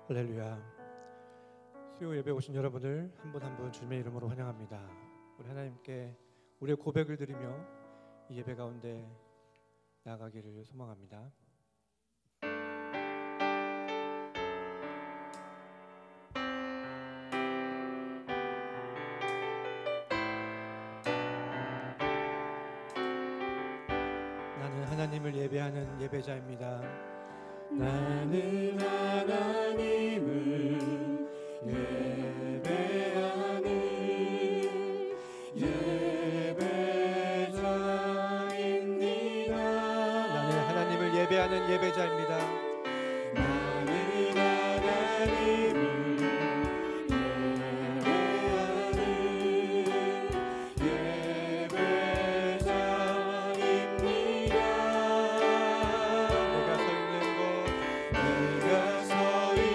할렐루야. 수요 예배 오신 여러분을 한 분 한 분 주님의 이름으로 환영합니다. 우리 하나님께 우리의 고백을 드리며 이 예배 가운데 나아가기를 소망합니다. 나는 하나님을 예배하는 예배자입니다. 나는 하나님을 예배하는 예배자입니다. 나는 하나님을 예배하는 예배자입니다. 나는 하나님을 예배하는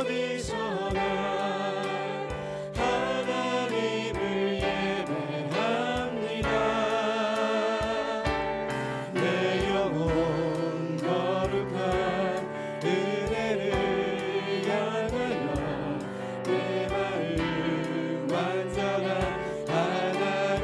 예배자입니다.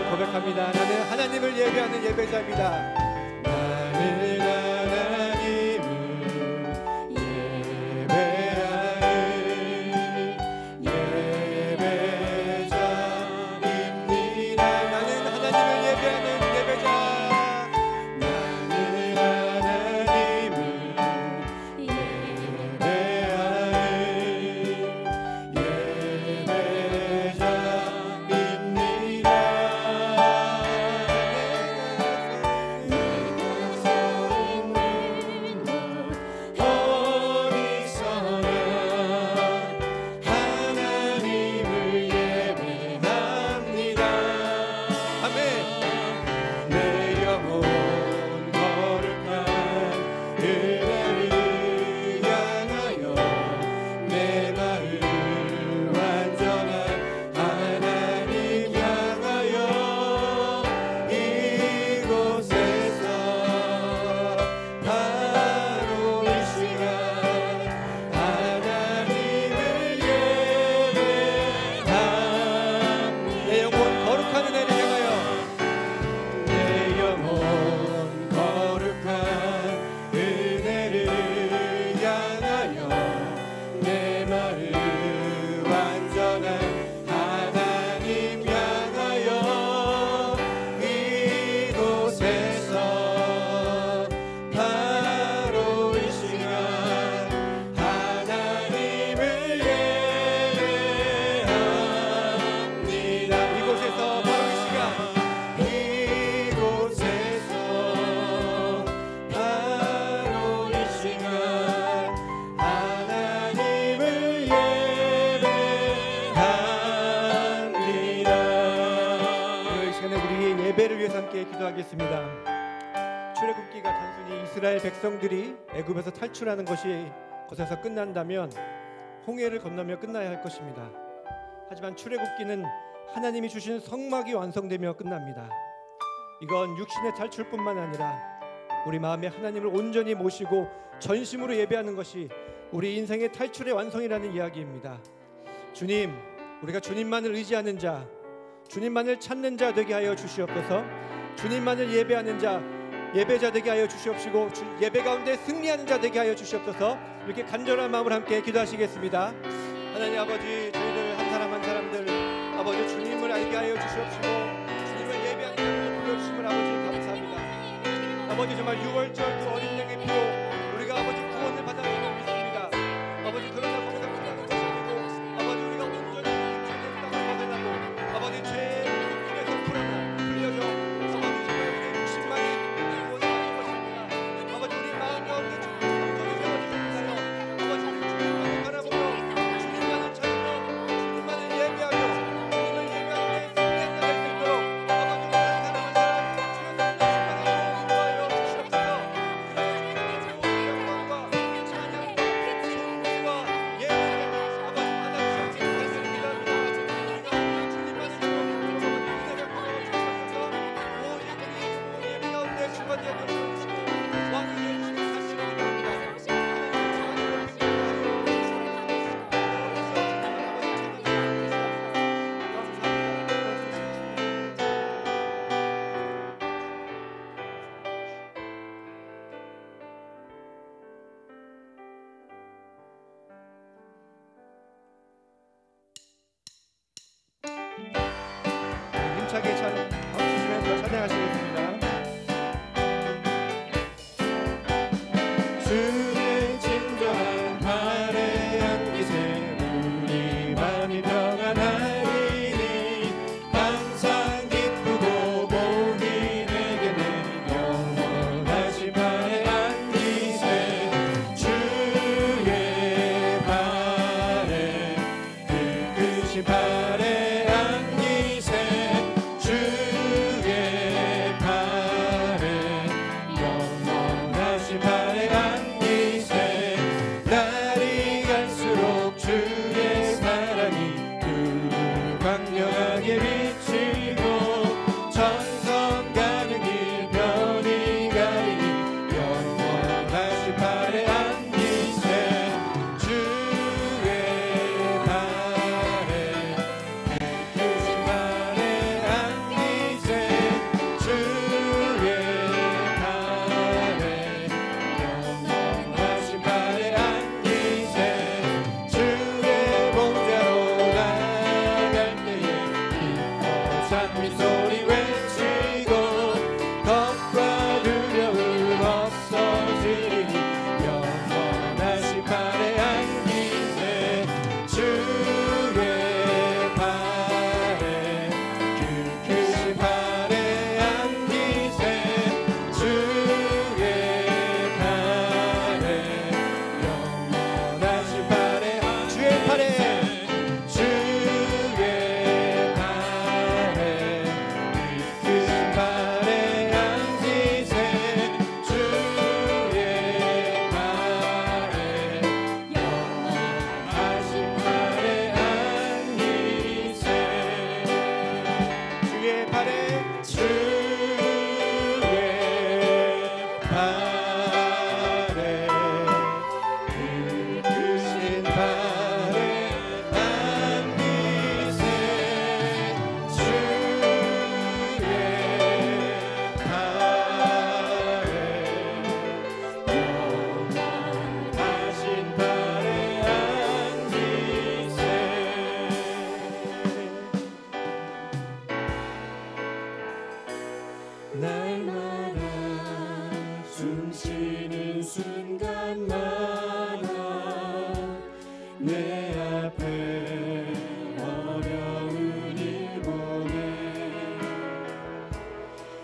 고백합니다. 나는 하나님을 예배하는 예배자입니다. 나는 하나님을 예배하는 예배자입니다. 나는 하나님을 예배하는 예배자. 나는 하나님을 예배하는 예배자입니다. 예배를 위해서 함께 기도하겠습니다. 출애굽기가 단순히 이스라엘 백성들이 애굽에서 탈출하는 것에서 끝난다면 홍해를 건너며 끝나야 할 것입니다. 하지만 출애굽기는 하나님이 주신 성막이 완성되며 끝납니다. 이건 육신의 탈출뿐만 아니라 우리 마음에 하나님을 온전히 모시고 전심으로 예배하는 것이 우리 인생의 탈출의 완성이라는 이야기입니다. 주님, 우리가 주님만을 의지하는 자, 주님만을 찾는 자 되게 하여 주시옵소서. 주님만을 예배하는 자, 예배자 되게 하여 주시옵시고 예배 가운데 승리하는 자 되게 하여 주시옵소서. 이렇게 간절한 마음으로 함께 기도하시겠습니다. 하나님 아버지, 저희들 한 사람 한 사람들 아버지 주님을 알게 하여 주시옵시고 주님을 예배하는 자들을 불러주심을 아버지 감사합니다. 아버지 정말 6월절 그 어린 양의 피로 우리가 아버지 구원을 받았음을 믿습니다. 아버지 그러나 거기서 끝나는 것이 아니고 아버지 우리가 온전히 주님의 땅을 벗어나고 아버지 죄의 중에서 풀려져 아버지 정말 우리의 육신만이 구원을 받는 것입니다. 아버지 우리 마음 가운데 주님의 성전을 세워주셨나요? 아버지 우리 주님만을 바라보며 주님만을 찾으며 주님만을 예배하며 주님을 예배하는 데 승리한 자가 될 수 있도록 아버지 우리 한 사람 한 사람 주여 성령 충만의 도움을 구하여 주시옵소서. 그래서 주님의 좋은 영광과 힘차게 박수 치면서 찬양하시겠습니다. 주의 진정한 발에 안기세 우리 마음이 평안하리니 항상 기쁘고 복이 내게는 영원하신 발에 안기세 주의 발에 그 발에 안기세 주의 발에 영원하신 발에 안기세 날이 갈수록 주의 사랑이 두 광명하게 비치고 전선 가는 길 별이 가리니 영원하신 발에 안기세 주의 발에 크신 발에 안기세 주의 발에 영원하신 발에 안기세 주의 보좌로 나갈 때에 기뻐 찬미 소리 외치고 겁과 두려움 없어지리니 영원하신 발에 안기세 주의 발에 크신 발에 안기세 주의 발에 영원하신 발에 주의 팔에 주의 발에 크신 발에 안기세 주의 발에 영원하신 발에 안기세 주의 팔에 주의 발에 크신 발에 안기세 주의 발에 영원하신 발에 안기세 날마다 숨쉬는 순간마다 내 앞에 어려운 일 보내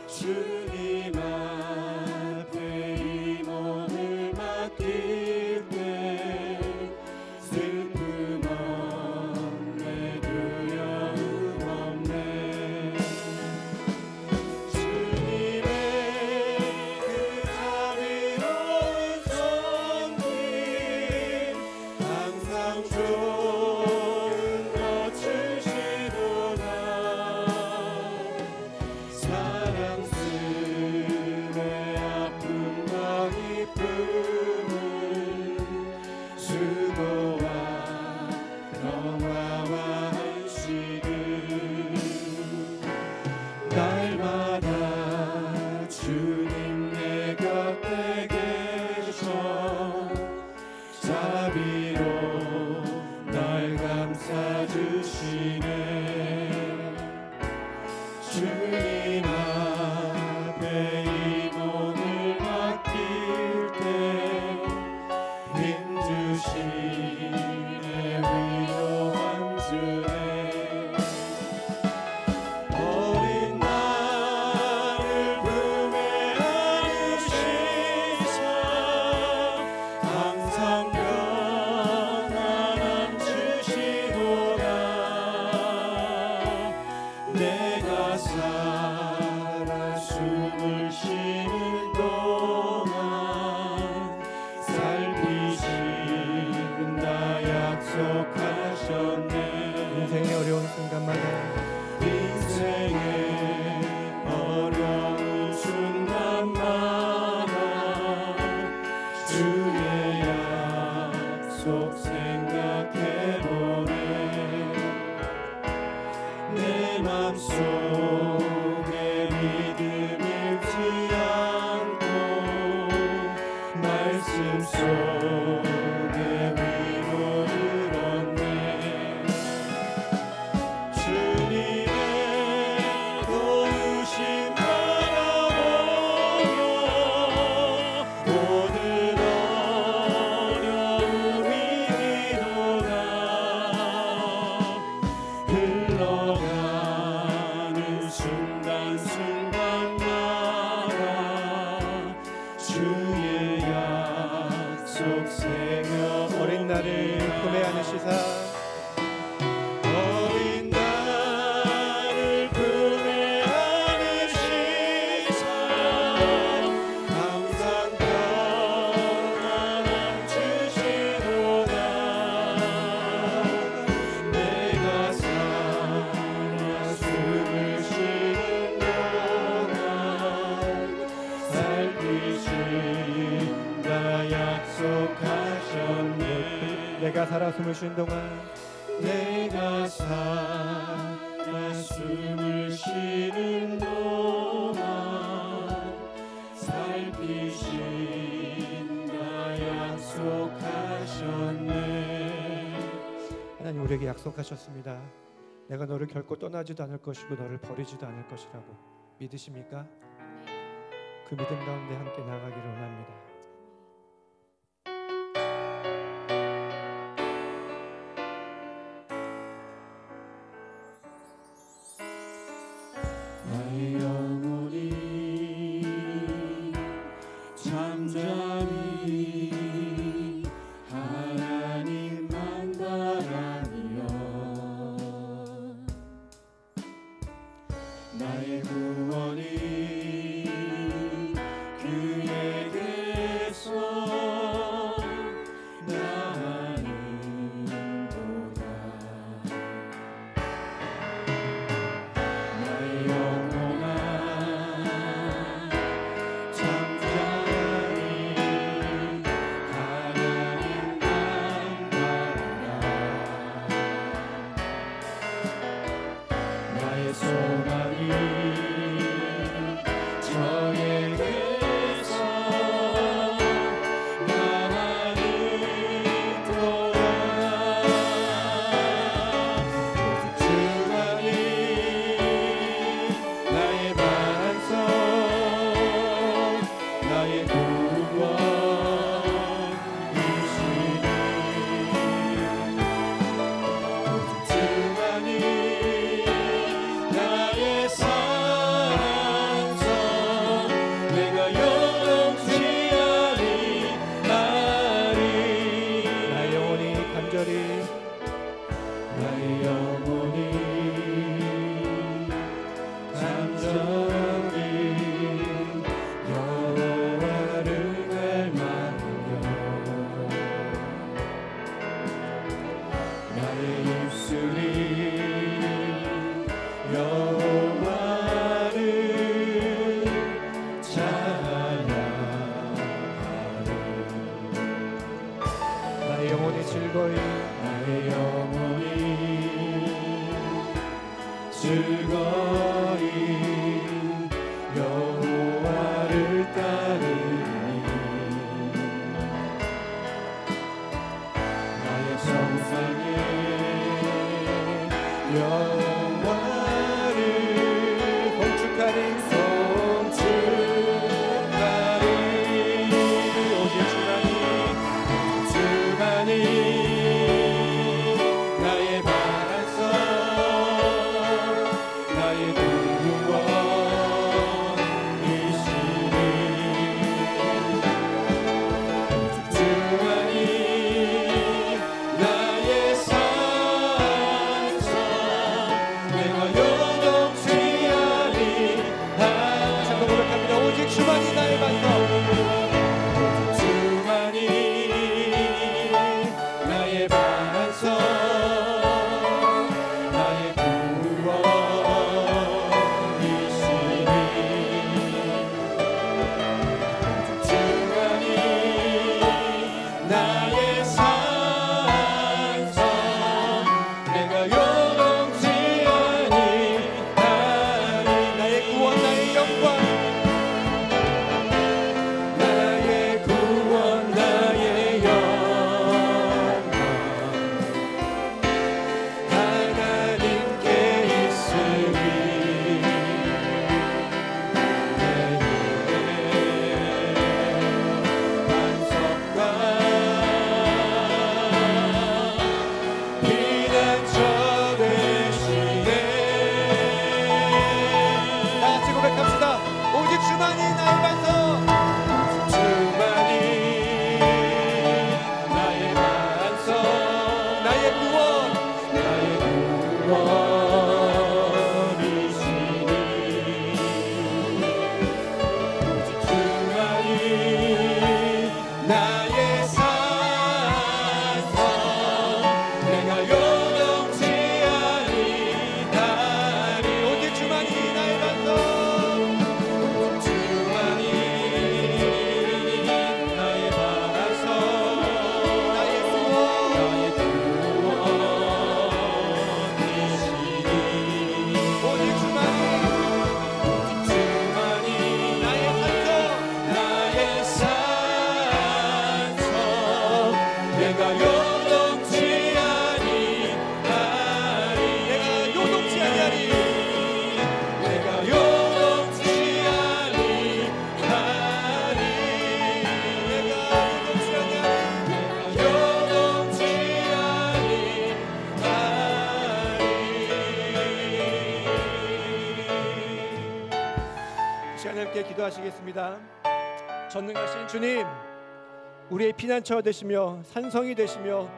주님 앞에 이 몸을 맡길 때 슬픔 없네 두려움 없네 주님의 그 자비로운 손길 항상 좋은 것 주시도다 사랑스레 아픔과 기쁨을 수고와 영화와 안식을 날마다 주님 내 곁에 계셔 자비로 날 감싸주시네 주님 앞에 이 몸을 맡길 때 힘주시네 위로한 주네 어린 나를 품에 안으시사 항상 평안함 주시도다 내가 살아 숨을 쉬는 동안 살피신다 약속하셨네 인생의 어려운 순간마다 인생의 어려운 순간마다 주의 약속 생각해보네 내 맘속에 믿음 잃지 않고 말씀 속에 위로를 얻네 주님의 그 품에 안으시사 어린 나를 품에 안으시사 항상 평안함 주시도다. 내가 살아 숨을 쉬는 동안 살피신다 약속하셨네. 내가 살아 숨을 쉬는 동안 내가 살아 숨을 쉬는 동안 살피신다 약속하셨네. 하나님 우리에게 약속하셨습니다. 내가 너를 결코 떠나지도 않을 것이고 너를 버리지도 않을 것이라고 믿으십니까? 그 믿음 가운데 함께 나아가기를 원합니다. 나의 영혼이 잠잠히 하나님만 바라며 나의 구원이 그에게서 나는도다. 나의 영혼아 잠잠히 하나님만 바라라. 나의 소망이 저에게서 나는도다. 오직 주만이 나의 반석 나의 구원이시니 오직 주만이 나의 산성 내가 영원치 아니하리. 나의 영혼이 간절히 나의 영혼이 간절히 여호와를 닮아하며 나의 입술이 여호와를 찬양하리. 나의 영혼이 즐거이 나의 영혼이 즐거이 여호와를 따르니 나의 정상에 여호와를 봉축하리 송축하리. 오직 주만이 나의 반석 나의 구원이시니 오직 주만이 나의 산성 내가 함께 기도하시겠습니다. 전능하신 주님, 우리의 피난처 되시며 산성이 되시며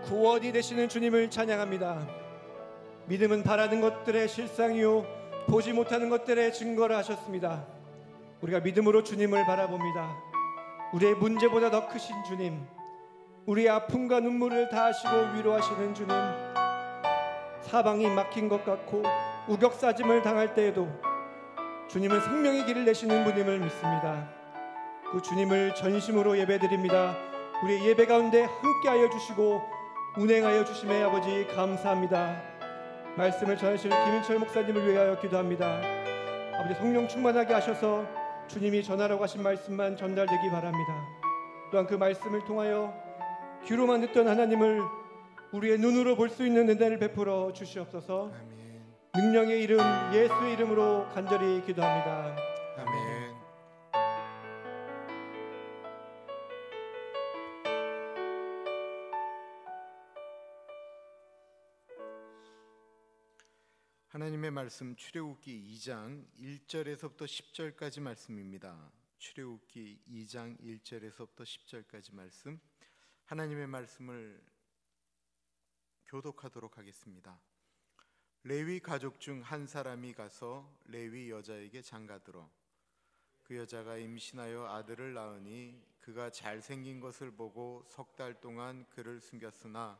구원이 되시는 주님을 찬양합니다. 믿음은 바라는 것들의 실상이요 보지 못하는 것들의 증거를 하셨습니다. 우리가 믿음으로 주님을 바라봅니다. 우리의 문제보다 더 크신 주님, 우리의 아픔과 눈물을 다 아시고 위로하시는 주님, 사방이 막힌 것 같고 우격사짐을 당할 때에도 주님은 생명의 길을 내시는 분임을 믿습니다. 그 주님을 전심으로 예배드립니다. 우리의 예배 가운데 함께하여 주시고 운행하여 주심에 아버지 감사합니다. 말씀을 전하실 김인철 목사님을 위하여 기도합니다. 아버지 성령 충만하게 하셔서 주님이 전하라고 하신 말씀만 전달되기 바랍니다. 또한 그 말씀을 통하여 귀로만 듣던 하나님을 우리의 눈으로 볼 수 있는 은혜를 베풀어 주시옵소서. 아멘. 능력의 이름 예수의 이름으로 간절히 기도합니다. 아멘. 하나님의 말씀 출애굽기 2장 1절에서부터 10절까지 말씀입니다. 출애굽기 2장 1절에서부터 10절까지 말씀, 하나님의 말씀을 교독하도록 하겠습니다. 레위 가족 중 한 사람이 가서 레위 여자에게 장가들어 그 여자가 임신하여 아들을 낳으니 그가 잘생긴 것을 보고 3달 동안 그를 숨겼으나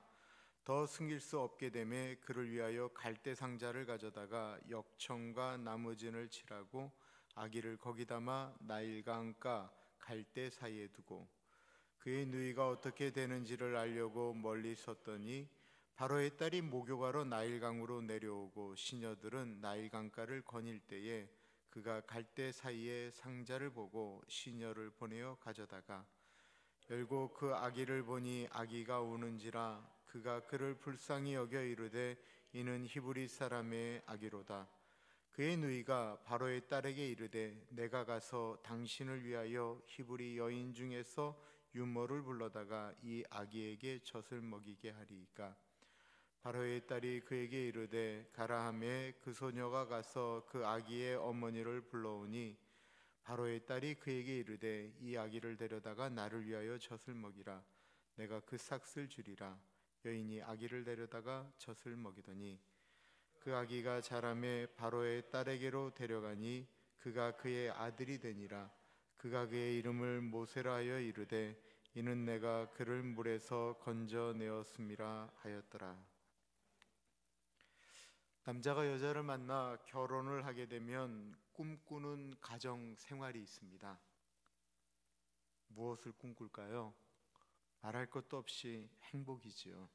더 숨길 수 없게 되매 그를 위하여 갈대 상자를 가져다가 역청과 나무진을 칠하고 아기를 거기 담아 나일강가 갈대 사이에 두고 그의 누이가 어떻게 되는지를 알려고 멀리 섰더니 바로의 딸이 목욕하러 나일강으로 내려오고 시녀들은 나일강가를 거닐 때에 그가 갈대 사이에 상자를 보고 시녀를 보내어 가져다가 열고 그 아기를 보니 아기가 우는지라 그가 그를 불쌍히 여겨 이르되 이는 히브리 사람의 아기로다. 그의 누이가 바로의 딸에게 이르되 내가 가서 당신을 위하여 히브리 여인 중에서 유모를 불러다가 이 아기에게 젖을 먹이게 하리이까. 바로의 딸이 그에게 이르되 가라 하매 그 소녀가 가서 그 아기의 어머니를 불러오니 바로의 딸이 그에게 이르되 이 아기를 데려다가 나를 위하여 젖을 먹이라. 내가 그 삭슬 주리라. 여인이 아기를 데려다가 젖을 먹이더니 그 아기가 자라매 바로의 딸에게로 데려가니 그가 그의 아들이 되니라. 그가 그의 이름을 모세라 하여 이르되 이는 내가 그를 물에서 건져내었음이라 하였더라. 남자가 여자를 만나 결혼을 하게 되면 꿈꾸는 가정 생활이 있습니다. 무엇을 꿈꿀까요? 말할 것도 없이 행복이지요.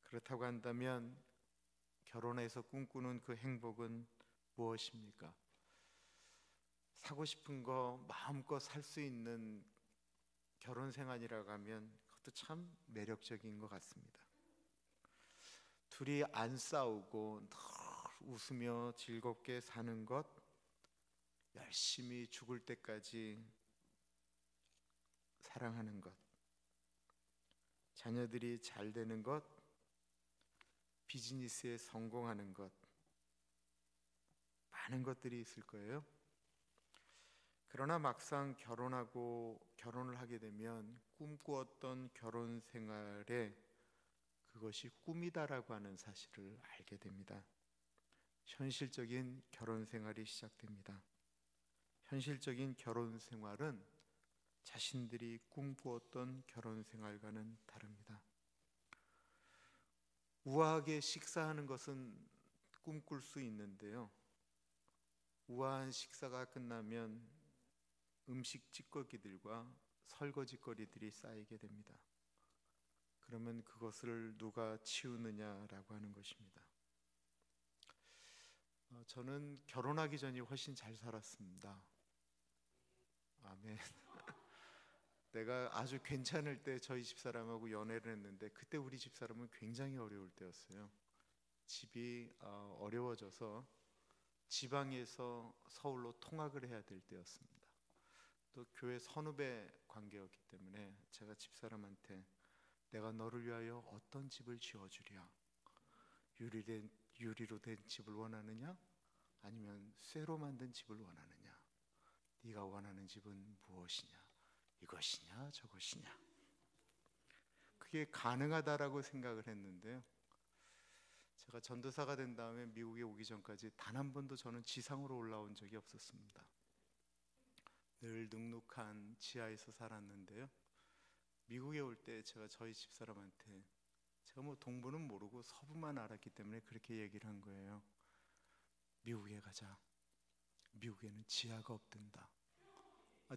그렇다고 한다면 결혼해서 꿈꾸는 그 행복은 무엇입니까? 사고 싶은 거 마음껏 살 수 있는 결혼 생활이라고 하면 그것도 참 매력적인 것 같습니다. 둘이 안 싸우고 늘 웃으며 즐겁게 사는 것, 열심히 죽을 때까지 사랑하는 것, 자녀들이 잘 되는 것, 비즈니스에 성공하는 것, 많은 것들이 있을 거예요. 그러나 막상 결혼을 하게 되면 꿈꾸었던 결혼 생활에 그것이 꿈이다라고 하는 사실을 알게 됩니다. 현실적인 결혼 생활이 시작됩니다. 현실적인 결혼 생활은 자신들이 꿈꾸었던 결혼 생활과는 다릅니다. 우아하게 식사하는 것은 꿈꿀 수 있는데요, 우아한 식사가 끝나면 음식 찌꺼기들과 설거지거리들이 쌓이게 됩니다. 그러면 그것을 누가 치우느냐라고 하는 것입니다. 저는 결혼하기 전이 훨씬 잘 살았습니다. 아멘. 내가 아주 괜찮을 때 저희 집사람하고 연애를 했는데 그때 우리 집사람은 굉장히 어려울 때였어요. 집이 어려워져서 지방에서 서울로 통학을 해야 될 때였습니다. 또 교회 선후배 관계였기 때문에 제가 집사람한테 내가 너를 위하여 어떤 집을 지어주랴? 유리로 된 집을 원하느냐? 아니면 쇠로 만든 집을 원하느냐? 네가 원하는 집은 무엇이냐? 이것이냐 저것이냐? 그게 가능하다라고 생각을 했는데요, 제가 전도사가 된 다음에 미국에 오기 전까지 단 한 번도 저는 지상으로 올라온 적이 없었습니다. 늘 눅눅한 지하에서 살았는데요, 미국에 올 때 제가 저희 집사람한테, 제가 뭐 동부는 모르고 서부만 알았기 때문에 그렇게 얘기를 한 거예요. 미국에 가자. 미국에는 지하가 없단다.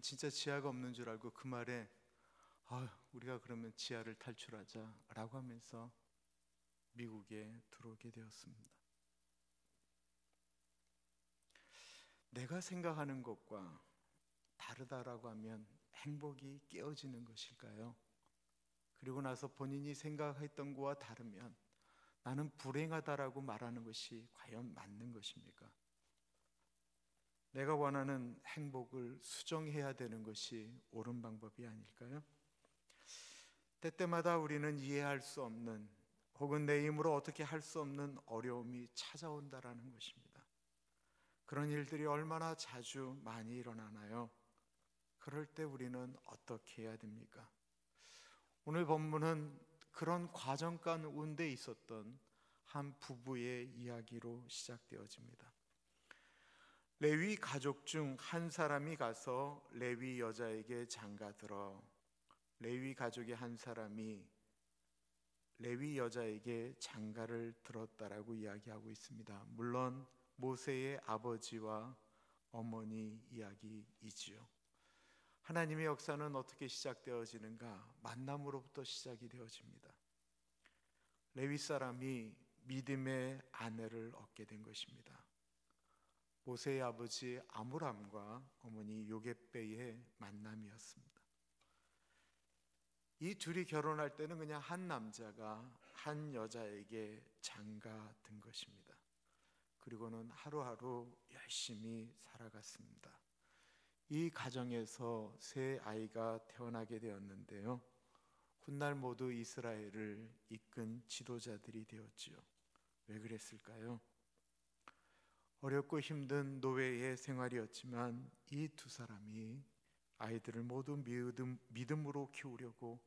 진짜 지하가 없는 줄 알고 그 말에 우리가 그러면 지하를 탈출하자 라고 하면서 미국에 들어오게 되었습니다. 내가 생각하는 것과 다르다라고 하면 행복이 깨어지는 것일까요? 그리고 나서 본인이 생각했던 것과 다르면 나는 불행하다라고 말하는 것이 과연 맞는 것입니까? 내가 원하는 행복을 수정해야 되는 것이 옳은 방법이 아닐까요? 때때마다 우리는 이해할 수 없는, 혹은 내 힘으로 어떻게 할 수 없는 어려움이 찾아온다라는 것입니다. 그런 일들이 얼마나 자주 많이 일어나나요? 그럴 때 우리는 어떻게 해야 됩니까? 오늘 본문은 그런 과정 가운데 있었던 한 부부의 이야기로 시작되어집니다. 레위 가족 중 한 사람이 가서 레위 여자에게 장가들어, 레위 가족의 한 사람이 레위 여자에게 장가를 들었다라고 이야기하고 있습니다. 물론 모세의 아버지와 어머니 이야기이지요. 하나님의 역사는 어떻게 시작되어지는가? 만남으로부터 시작이 되어집니다. 레위 사람이 믿음의 아내를 얻게 된 것입니다. 모세의 아버지 아므람과 어머니 요겟배의 만남이었습니다. 이 둘이 결혼할 때는 그냥 한 남자가 한 여자에게 장가 든 것입니다. 그리고는 하루하루 열심히 살아갔습니다. 이 가정에서 세 아이가 태어나게 되었는데요, 훗날 모두 이스라엘을 이끈 지도자들이 되었지요. 왜 그랬을까요? 어렵고 힘든 노예의 생활이었지만 이 두 사람이 아이들을 모두 믿음으로 키우려고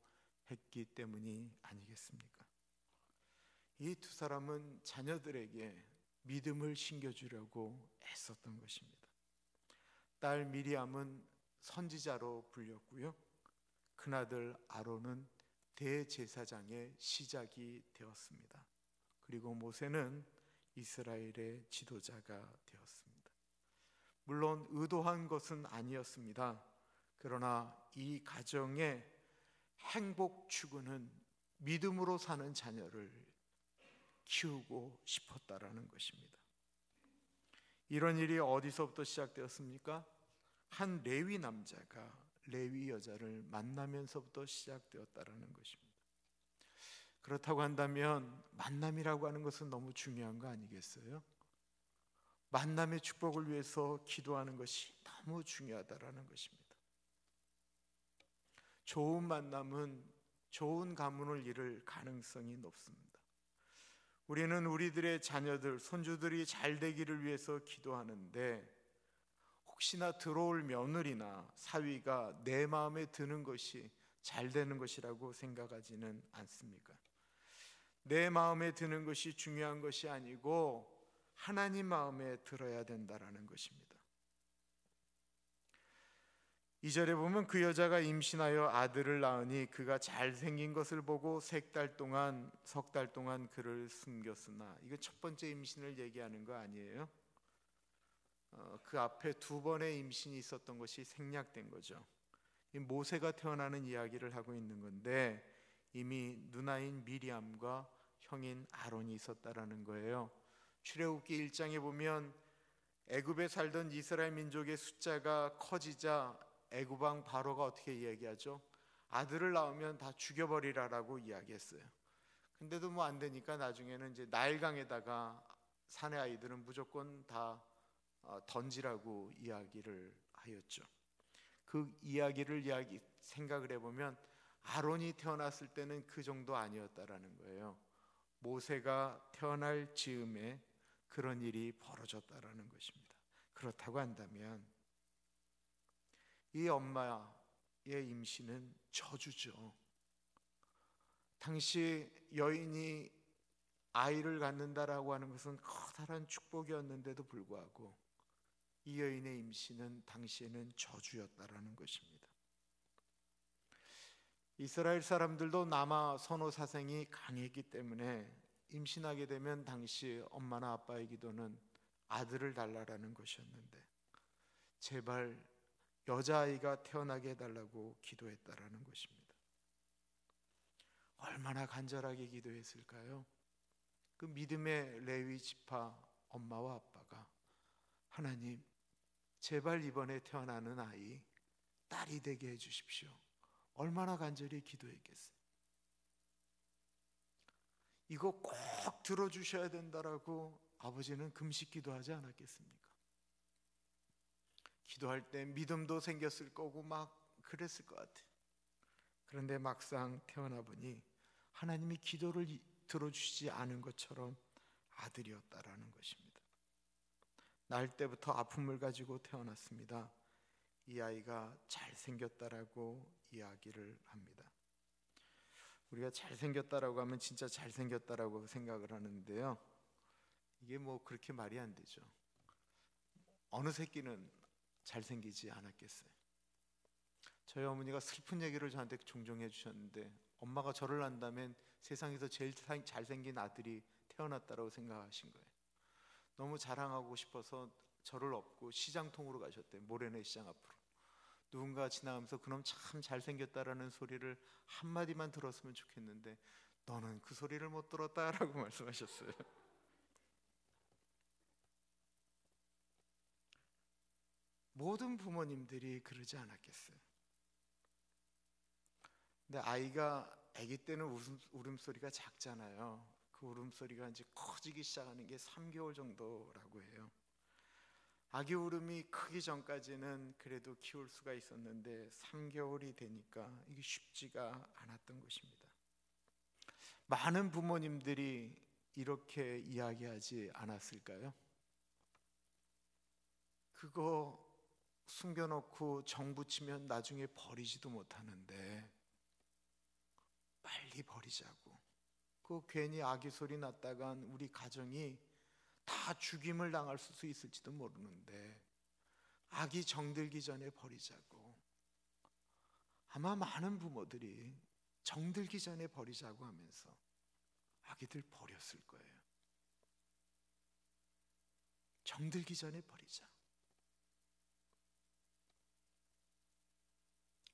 했기 때문이 아니겠습니까? 이 두 사람은 자녀들에게 믿음을 심겨주려고 애썼던 것입니다. 딸 미리암은 선지자로 불렸고요, 큰아들 아론은 대제사장의 시작이 되었습니다. 그리고 모세는 이스라엘의 지도자가 되었습니다. 물론 의도한 것은 아니었습니다. 그러나 이 가정의 행복 추구는 믿음으로 사는 자녀를 키우고 싶었다라는 것입니다. 이런 일이 어디서부터 시작되었습니까? 한 레위 남자가 레위 여자를 만나면서부터 시작되었다라는 것입니다. 그렇다고 한다면 만남이라고 하는 것은 너무 중요한 거 아니겠어요? 만남의 축복을 위해서 기도하는 것이 너무 중요하다라는 것입니다. 좋은 만남은 좋은 가문을 이룰 가능성이 높습니다. 우리는 우리들의 자녀들, 손주들이 잘 되기를 위해서 기도하는데, 혹시나 들어올 며느리나 사위가 내 마음에 드는 것이 잘 되는 것이라고 생각하지는 않습니까? 내 마음에 드는 것이 중요한 것이 아니고 하나님 마음에 들어야 된다라는 것입니다. 2절에 보면 그 여자가 임신하여 아들을 낳으니 그가 잘생긴 것을 보고 석 달 동안 그를 숨겼으나, 이거 첫 번째 임신을 얘기하는 거 아니에요? 그 앞에 두 번의 임신이 있었던 것이 생략된 거죠. 이 모세가 태어나는 이야기를 하고 있는 건데 이미 누나인 미리암과 형인 아론이 있었다라는 거예요. 출애굽기 1장에 보면 애굽에 살던 이스라엘 민족의 숫자가 커지자 애굽 왕 바로가 어떻게 이야기하죠? 아들을 낳으면 다 죽여버리라라고 이야기했어요. 근데도 뭐 안 되니까 나중에는 이제 나일강에다가 사내 아이들은 무조건 다 던지라고 이야기를 하였죠. 그 이야기를 생각을 해보면 아론이 태어났을 때는 그 정도 아니었다라는 거예요. 모세가 태어날 즈음에 그런 일이 벌어졌다라는 것입니다. 그렇다고 한다면 이 엄마의 임신은 저주죠. 당시 여인이 아이를 갖는다라고 하는 것은 커다란 축복이었는데도 불구하고 이 여인의 임신은 당시에는 저주였다라는 것입니다. 이스라엘 사람들도 남아 선호 사상이 강했기 때문에 임신하게 되면 당시 엄마나 아빠의 기도는 아들을 달라라는 것이었는데 제발 여자아이가 태어나게 해달라고 기도했다라는 것입니다. 얼마나 간절하게 기도했을까요? 그 믿음의 레위 지파 엄마와 아빠가 하나님 제발 이번에 태어나는 아이 딸이 되게 해주십시오. 얼마나 간절히 기도했겠어요. 이거 꼭 들어주셔야 된다라고 아버지는 금식 기도하지 않았겠습니까? 기도할 때 믿음도 생겼을 거고 막 그랬을 것 같아요. 그런데 막상 태어나 보니 하나님이 기도를 들어주시지 않은 것처럼 아들이었다라는 것입니다. 날 때부터 아픔을 가지고 태어났습니다. 이 아이가 잘생겼다라고 이야기를 합니다. 우리가 잘생겼다라고 하면 진짜 잘생겼다라고 생각을 하는데요, 이게 뭐 그렇게 말이 안 되죠. 어느 새끼는 잘생기지 않았겠어요. 저희 어머니가 슬픈 얘기를 저한테 종종 해주셨는데 엄마가 저를 낳는다면 세상에서 제일 잘생긴 아들이 태어났다라고 생각하신 거예요. 너무 자랑하고 싶어서 저를 업고 시장통으로 가셨대요. 모래내 시장 앞으로. 누군가 지나가면서 그놈 참 잘생겼다라는 소리를 한마디만 들었으면 좋겠는데 너는 그 소리를 못 들었다라고 말씀하셨어요. 모든 부모님들이 그러지 않았겠어요. 근데 아이가 아기 때는 울음소리가 작잖아요. 그 울음소리가 이제 커지기 시작하는 게 3개월 정도라고 해요. 아기 울음이 크기 전까지는 그래도 키울 수가 있었는데 3개월이 되니까 이게 쉽지가 않았던 것입니다. 많은 부모님들이 이렇게 이야기하지 않았을까요? 그거 숨겨놓고 정 붙이면 나중에 버리지도 못하는데 빨리 버리자고. 그 괜히 아기 소리 났다간 우리 가정이 다 죽임을 당할 수 있을지도 모르는데 아기 정들기 전에 버리자고. 아마 많은 부모들이 정들기 전에 버리자고 하면서 아기들 버렸을 거예요. 정들기 전에 버리자.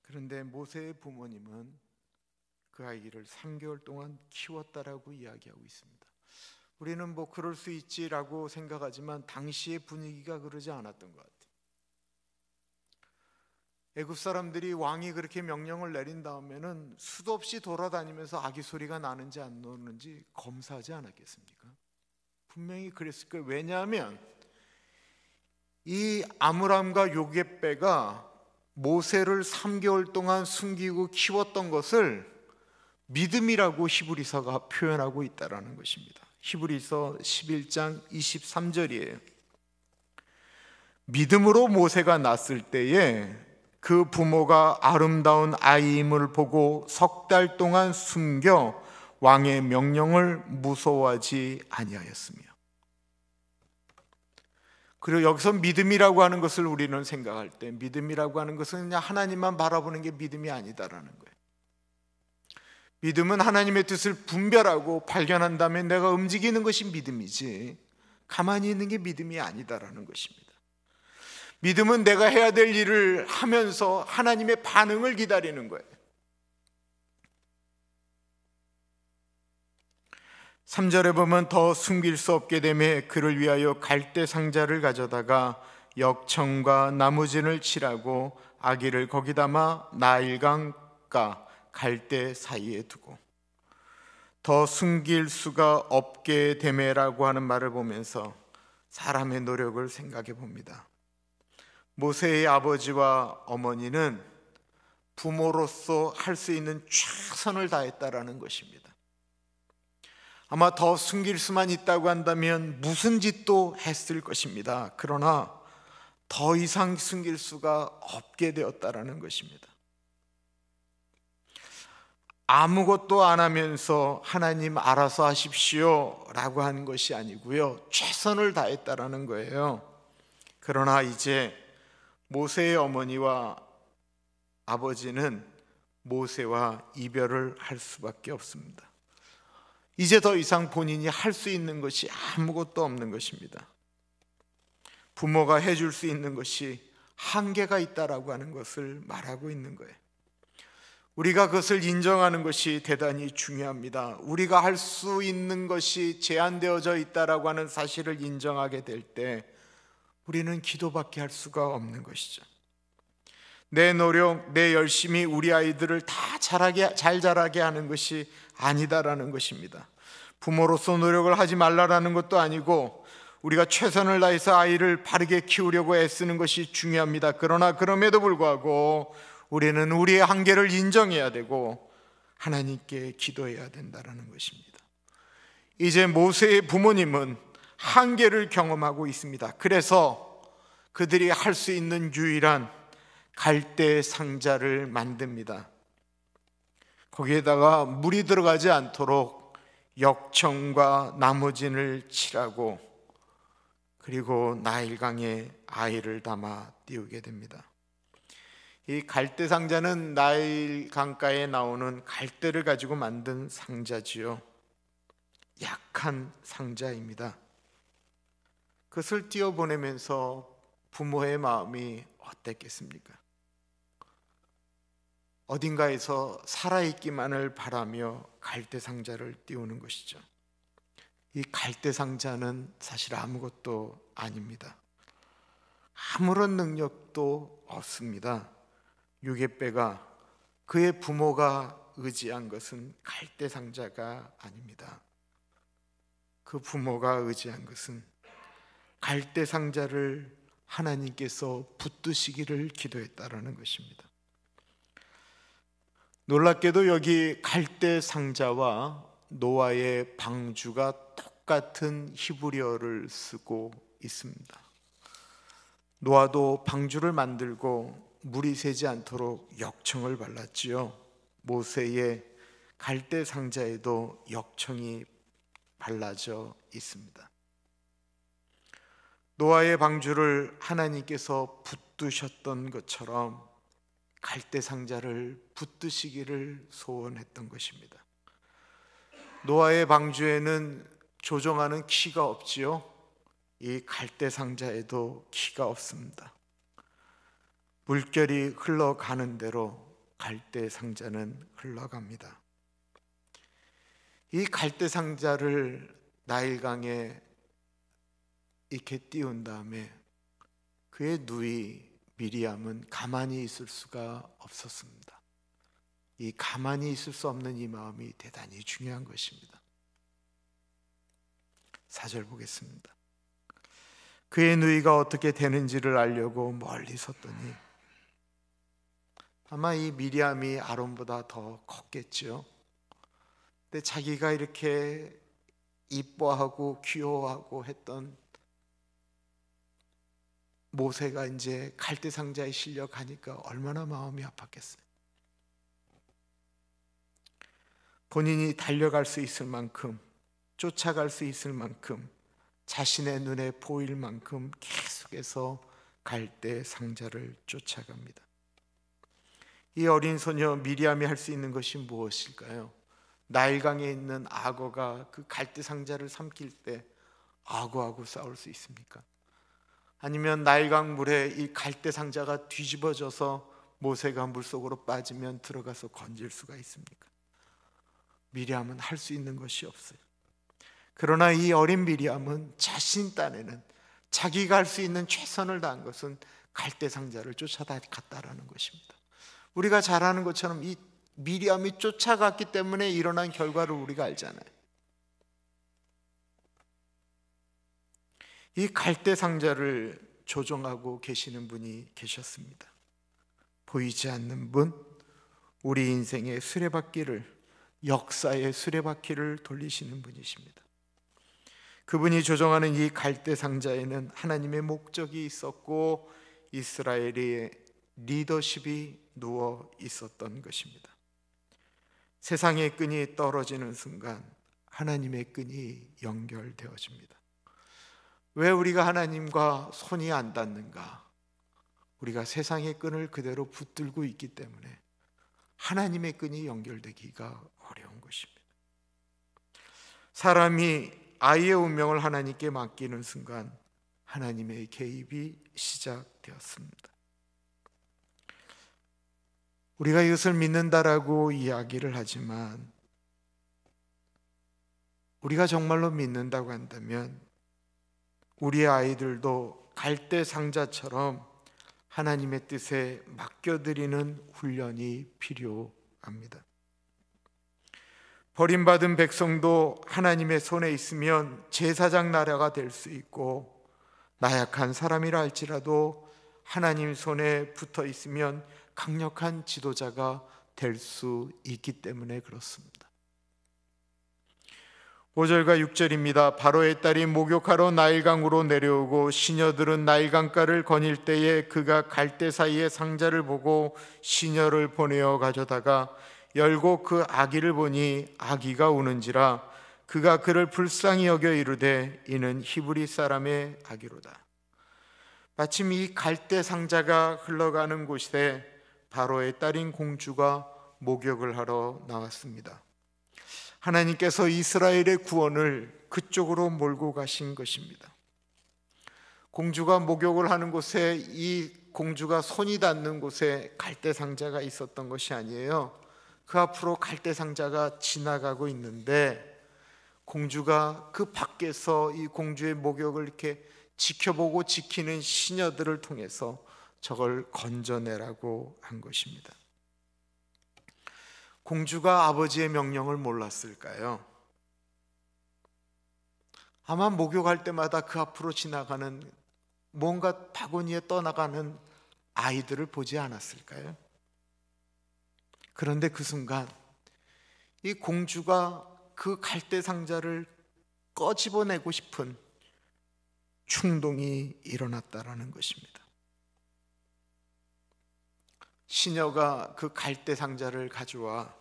그런데 모세의 부모님은 그 아이를 3개월 동안 키웠다라고 이야기하고 있습니다. 우리는 뭐 그럴 수 있지라고 생각하지만 당시의 분위기가 그러지 않았던 것 같아요. 애굽 사람들이 왕이 그렇게 명령을 내린 다음에는 수도 없이 돌아다니면서 아기 소리가 나는지 안 나는지 검사하지 않았겠습니까? 분명히 그랬을 거예요. 왜냐하면 이 아므람과 요겟배가 모세를 3개월 동안 숨기고 키웠던 것을 믿음이라고 히브리서가 표현하고 있다는 것입니다. 히브리서 11장 23절이에요. 믿음으로 모세가 낳았을 때에 그 부모가 아름다운 아이임을 보고 3달 동안 숨겨 왕의 명령을 무서워하지 아니하였으며. 그리고 여기서 믿음이라고 하는 것을 우리는 생각할 때 믿음이라고 하는 것은 그냥 하나님만 바라보는 게 믿음이 아니다라는 거예요. 믿음은 하나님의 뜻을 분별하고 발견한 다음에 내가 움직이는 것이 믿음이지 가만히 있는 게 믿음이 아니다라는 것입니다. 믿음은 내가 해야 될 일을 하면서 하나님의 반응을 기다리는 거예요. 3절에 보면 더 숨길 수 없게 되매 그를 위하여 갈대 상자를 가져다가 역청과 나무진을 칠하고 아기를 거기 담아 나일강가 갈대 사이에 두고. 더 숨길 수가 없게 되매라고 하는 말을 보면서 사람의 노력을 생각해 봅니다. 모세의 아버지와 어머니는 부모로서 할 수 있는 최선을 다했다라는 것입니다. 아마 더 숨길 수만 있다고 한다면 무슨 짓도 했을 것입니다. 그러나 더 이상 숨길 수가 없게 되었다라는 것입니다. 아무것도 안 하면서 하나님 알아서 하십시오 라고 한 것이 아니고요, 최선을 다했다라는 거예요. 그러나 이제 모세의 어머니와 아버지는 모세와 이별을 할 수밖에 없습니다. 이제 더 이상 본인이 할 수 있는 것이 아무것도 없는 것입니다. 부모가 해줄 수 있는 것이 한계가 있다라고 하는 것을 말하고 있는 거예요. 우리가 그것을 인정하는 것이 대단히 중요합니다. 우리가 할 수 있는 것이 제한되어져 있다라고 하는 사실을 인정하게 될 때 우리는 기도밖에 할 수가 없는 것이죠. 내 노력, 내 열심이 우리 아이들을 다 잘 자라게 하는 것이 아니다라는 것입니다. 부모로서 노력을 하지 말라라는 것도 아니고 우리가 최선을 다해서 아이를 바르게 키우려고 애쓰는 것이 중요합니다. 그러나 그럼에도 불구하고 우리는 우리의 한계를 인정해야 되고 하나님께 기도해야 된다는 것입니다. 이제 모세의 부모님은 한계를 경험하고 있습니다. 그래서 그들이 할 수 있는 유일한 갈대 상자를 만듭니다. 거기에다가 물이 들어가지 않도록 역청과 나무진을 칠하고 그리고 나일강에 아이를 담아 띄우게 됩니다. 이 갈대 상자는 나일 강가에 나오는 갈대를 가지고 만든 상자지요. 약한 상자입니다. 그것을 띄워보내면서 부모의 마음이 어땠겠습니까? 어딘가에서 살아있기만을 바라며 갈대 상자를 띄우는 것이죠. 이 갈대 상자는 사실 아무것도 아닙니다. 아무런 능력도 없습니다. 유괴배가 그의 부모가 의지한 것은 갈대 상자가 아닙니다. 그 부모가 의지한 것은 갈대 상자를 하나님께서 붙드시기를 기도했다라는 것입니다. 놀랍게도 여기 갈대 상자와 노아의 방주가 똑같은 히브리어를 쓰고 있습니다. 노아도 방주를 만들고 물이 새지 않도록 역청을 발랐지요. 모세의 갈대 상자에도 역청이 발라져 있습니다. 노아의 방주를 하나님께서 붙드셨던 것처럼 갈대 상자를 붙드시기를 소원했던 것입니다. 노아의 방주에는 조종하는 키가 없지요. 이 갈대 상자에도 키가 없습니다. 물결이 흘러가는 대로 갈대 상자는 흘러갑니다. 이 갈대 상자를 나일강에 이렇게 띄운 다음에 그의 누이 미리암은 가만히 있을 수가 없었습니다. 이 가만히 있을 수 없는 이 마음이 대단히 중요한 것입니다. 4절 보겠습니다. 그의 누이가 어떻게 되는지를 알려고 멀리 섰더니, 아마 이 미리암이 아론보다 더 컸겠죠. 근데 자기가 이렇게 이뻐하고 귀여워하고 했던 모세가 이제 갈대 상자에 실려 가니까 얼마나 마음이 아팠겠어요. 본인이 달려갈 수 있을 만큼, 쫓아갈 수 있을 만큼, 자신의 눈에 보일 만큼 계속해서 갈대 상자를 쫓아갑니다. 이 어린 소녀 미리암이 할 수 있는 것이 무엇일까요? 나일강에 있는 악어가 그 갈대 상자를 삼킬 때 악어하고 싸울 수 있습니까? 아니면 나일강 물에 이 갈대 상자가 뒤집어져서 모세가 물속으로 빠지면 들어가서 건질 수가 있습니까? 미리암은 할 수 있는 것이 없어요. 그러나 이 어린 미리암은 자신 딴에는 자기가 할 수 있는 최선을 다한 것은 갈대 상자를 쫓아갔다라는 것입니다. 우리가 잘 아는 것처럼 이 미리암이 쫓아갔기 때문에 일어난 결과를 우리가 알잖아요. 이 갈대 상자를 조종하고 계시는 분이 계셨습니다. 보이지 않는 분, 우리 인생의 수레바퀴를, 역사의 수레바퀴를 돌리시는 분이십니다. 그분이 조종하는 이 갈대 상자에는 하나님의 목적이 있었고 이스라엘의 리더십이 누워 있었던 것입니다. 세상의 끈이 떨어지는 순간 하나님의 끈이 연결되어집니다. 왜 우리가 하나님과 손이 안 닿는가? 우리가 세상의 끈을 그대로 붙들고 있기 때문에 하나님의 끈이 연결되기가 어려운 것입니다. 사람이 아이의 운명을 하나님께 맡기는 순간 하나님의 개입이 시작되었습니다. 우리가 이것을 믿는다라고 이야기를 하지만 우리가 정말로 믿는다고 한다면 우리의 아이들도 갈대 상자처럼 하나님의 뜻에 맡겨드리는 훈련이 필요합니다. 버림받은 백성도 하나님의 손에 있으면 제사장 나라가 될 수 있고, 나약한 사람이라 할지라도 하나님 손에 붙어 있으면 강력한 지도자가 될 수 있기 때문에 그렇습니다. 5절과 6절입니다. 바로의 딸이 목욕하러 나일강으로 내려오고 시녀들은 나일강가를 거닐 때에 그가 갈대 사이의 상자를 보고 시녀를 보내어 가져다가 열고 그 아기를 보니 아기가 우는지라 그가 그를 불쌍히 여겨 이르되 이는 히브리 사람의 아기로다. 마침 이 갈대 상자가 흘러가는 곳에 바로의 딸인 공주가 목욕을 하러 나왔습니다. 하나님께서 이스라엘의 구원을 그쪽으로 몰고 가신 것입니다. 공주가 목욕을 하는 곳에, 이 공주가 손이 닿는 곳에 갈대 상자가 있었던 것이 아니에요. 그 앞으로 갈대 상자가 지나가고 있는데 공주가 그 밖에서 이 공주의 목욕을 이렇게 지켜보고 지키는 시녀들을 통해서 저걸 건져내라고 한 것입니다. 공주가 아버지의 명령을 몰랐을까요? 아마 목욕할 때마다 그 앞으로 지나가는 뭔가 바구니에 떠나가는 아이들을 보지 않았을까요? 그런데 그 순간 이 공주가 그 갈대 상자를 꺼집어내고 싶은 충동이 일어났다라는 것입니다. 시녀가 그 갈대 상자를 가져와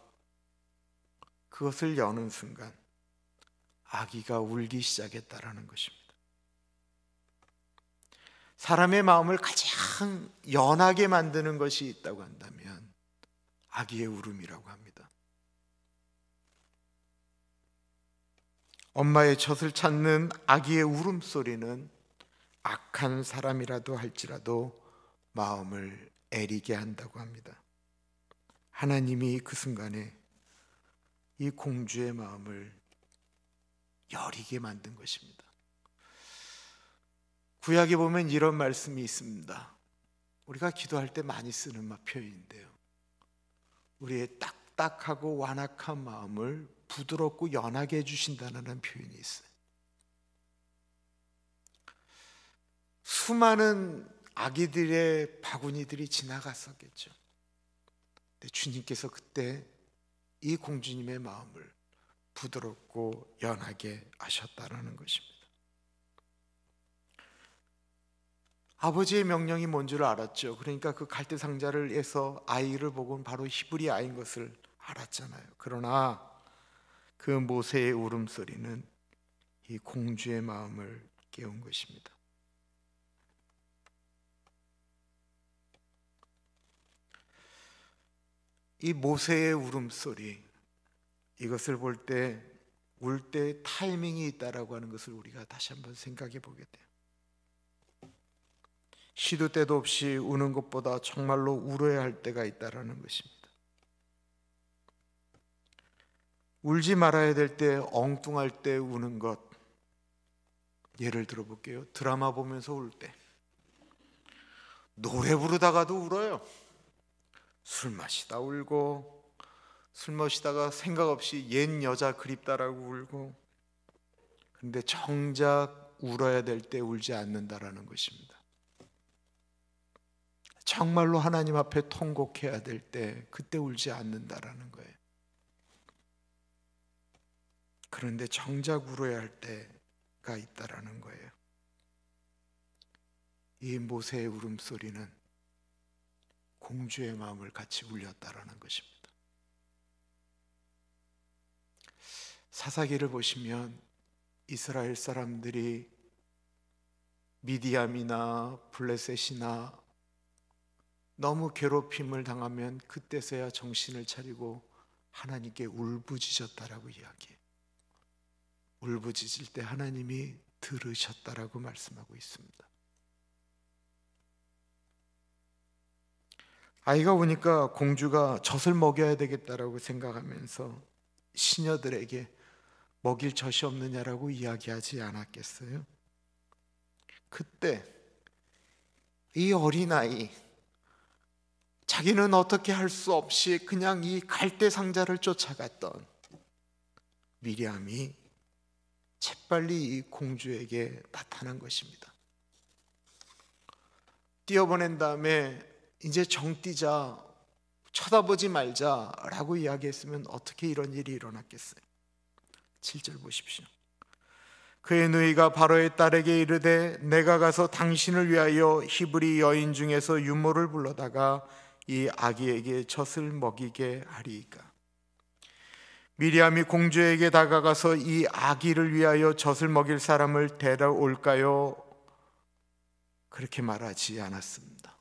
그것을 여는 순간 아기가 울기 시작했다라는 것입니다. 사람의 마음을 가장 연하게 만드는 것이 있다고 한다면 아기의 울음이라고 합니다. 엄마의 젖을 찾는 아기의 울음소리는 악한 사람이라도 할지라도 마음을 애리게 한다고 합니다. 하나님이 그 순간에 이 공주의 마음을 여리게 만든 것입니다. 구약에 보면 이런 말씀이 있습니다. 우리가 기도할 때 많이 쓰는 표현인데요, 우리의 딱딱하고 완악한 마음을 부드럽고 연하게 해주신다는 표현이 있어요. 수많은 아기들의 바구니들이 지나갔었겠죠. 근데 주님께서 그때 이 공주님의 마음을 부드럽고 연하게 하셨다라는 것입니다. 아버지의 명령이 뭔 줄 알았죠. 그러니까 그 갈대 상자를 해서 아이를 보고는 바로 히브리 아이인 것을 알았잖아요. 그러나 그 모세의 울음소리는 이 공주의 마음을 깨운 것입니다. 이 모세의 울음소리, 이것을 볼 때 울 때 타이밍이 있다라고 하는 것을 우리가 다시 한번 생각해 보게 돼요. 시도 때도 없이 우는 것보다 정말로 울어야 할 때가 있다라는 것입니다. 울지 말아야 될 때, 엉뚱할 때 우는 것, 예를 들어 볼게요. 드라마 보면서 울 때, 노래 부르다가도 울어요. 술 마시다 울고, 술 마시다가 생각 없이 옛 여자 그립다라고 울고. 그런데 정작 울어야 될 때 울지 않는다라는 것입니다. 정말로 하나님 앞에 통곡해야 될 때 그때 울지 않는다라는 거예요. 그런데 정작 울어야 할 때가 있다라는 거예요. 이 모세의 울음소리는 공주의 마음을 같이 울렸다라는 것입니다. 사사기를 보시면 이스라엘 사람들이 미디암이나 블레셋이나 너무 괴롭힘을 당하면 그때서야 정신을 차리고 하나님께 울부짖었다라고 이야기해요. 울부짖을 때 하나님이 들으셨다라고 말씀하고 있습니다. 아이가 오니까 공주가 젖을 먹여야 되겠다라고 생각하면서 시녀들에게 먹일 젖이 없느냐라고 이야기하지 않았겠어요? 그때 이 어린아이, 자기는 어떻게 할 수 없이 그냥 이 갈대 상자를 쫓아갔던 미리암이 재빨리 이 공주에게 나타난 것입니다. 뛰어보낸 다음에 이제 정 띄자, 쳐다보지 말자라고 이야기했으면 어떻게 이런 일이 일어났겠어요? 7절 보십시오. 그의 누이가 바로의 딸에게 이르되 내가 가서 당신을 위하여 히브리 여인 중에서 유모를 불러다가 이 아기에게 젖을 먹이게 하리이까. 미리암이 공주에게 다가가서 이 아기를 위하여 젖을 먹일 사람을 데려올까요? 그렇게 말하지 않았습니다.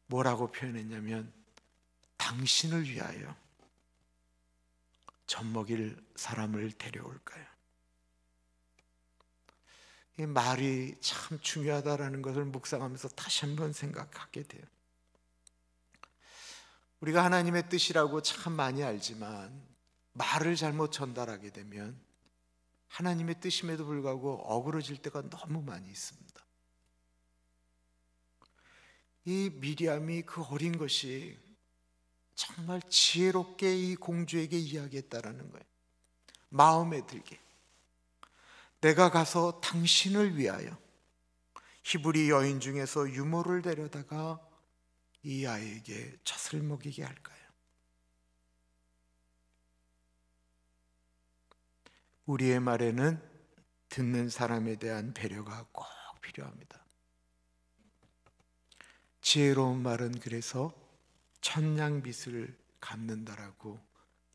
뭐라고 표현했냐면 당신을 위하여 젖 먹일 사람을 데려올까요? 이 말이 참 중요하다라는 것을 묵상하면서 다시 한번 생각하게 돼요. 우리가 하나님의 뜻이라고 참 많이 알지만 말을 잘못 전달하게 되면 하나님의 뜻임에도 불구하고 어그러질 때가 너무 많이 있습니다. 이 미리암이 그 어린 것이 정말 지혜롭게 이 공주에게 이야기했다라는 거예요. 마음에 들게 내가 가서 당신을 위하여 히브리 여인 중에서 유모를 데려다가 이 아이에게 젖을 먹이게 할까요? 우리의 말에는 듣는 사람에 대한 배려가 꼭 필요합니다. 지혜로운 말은 그래서 천냥빚을 갚는다라고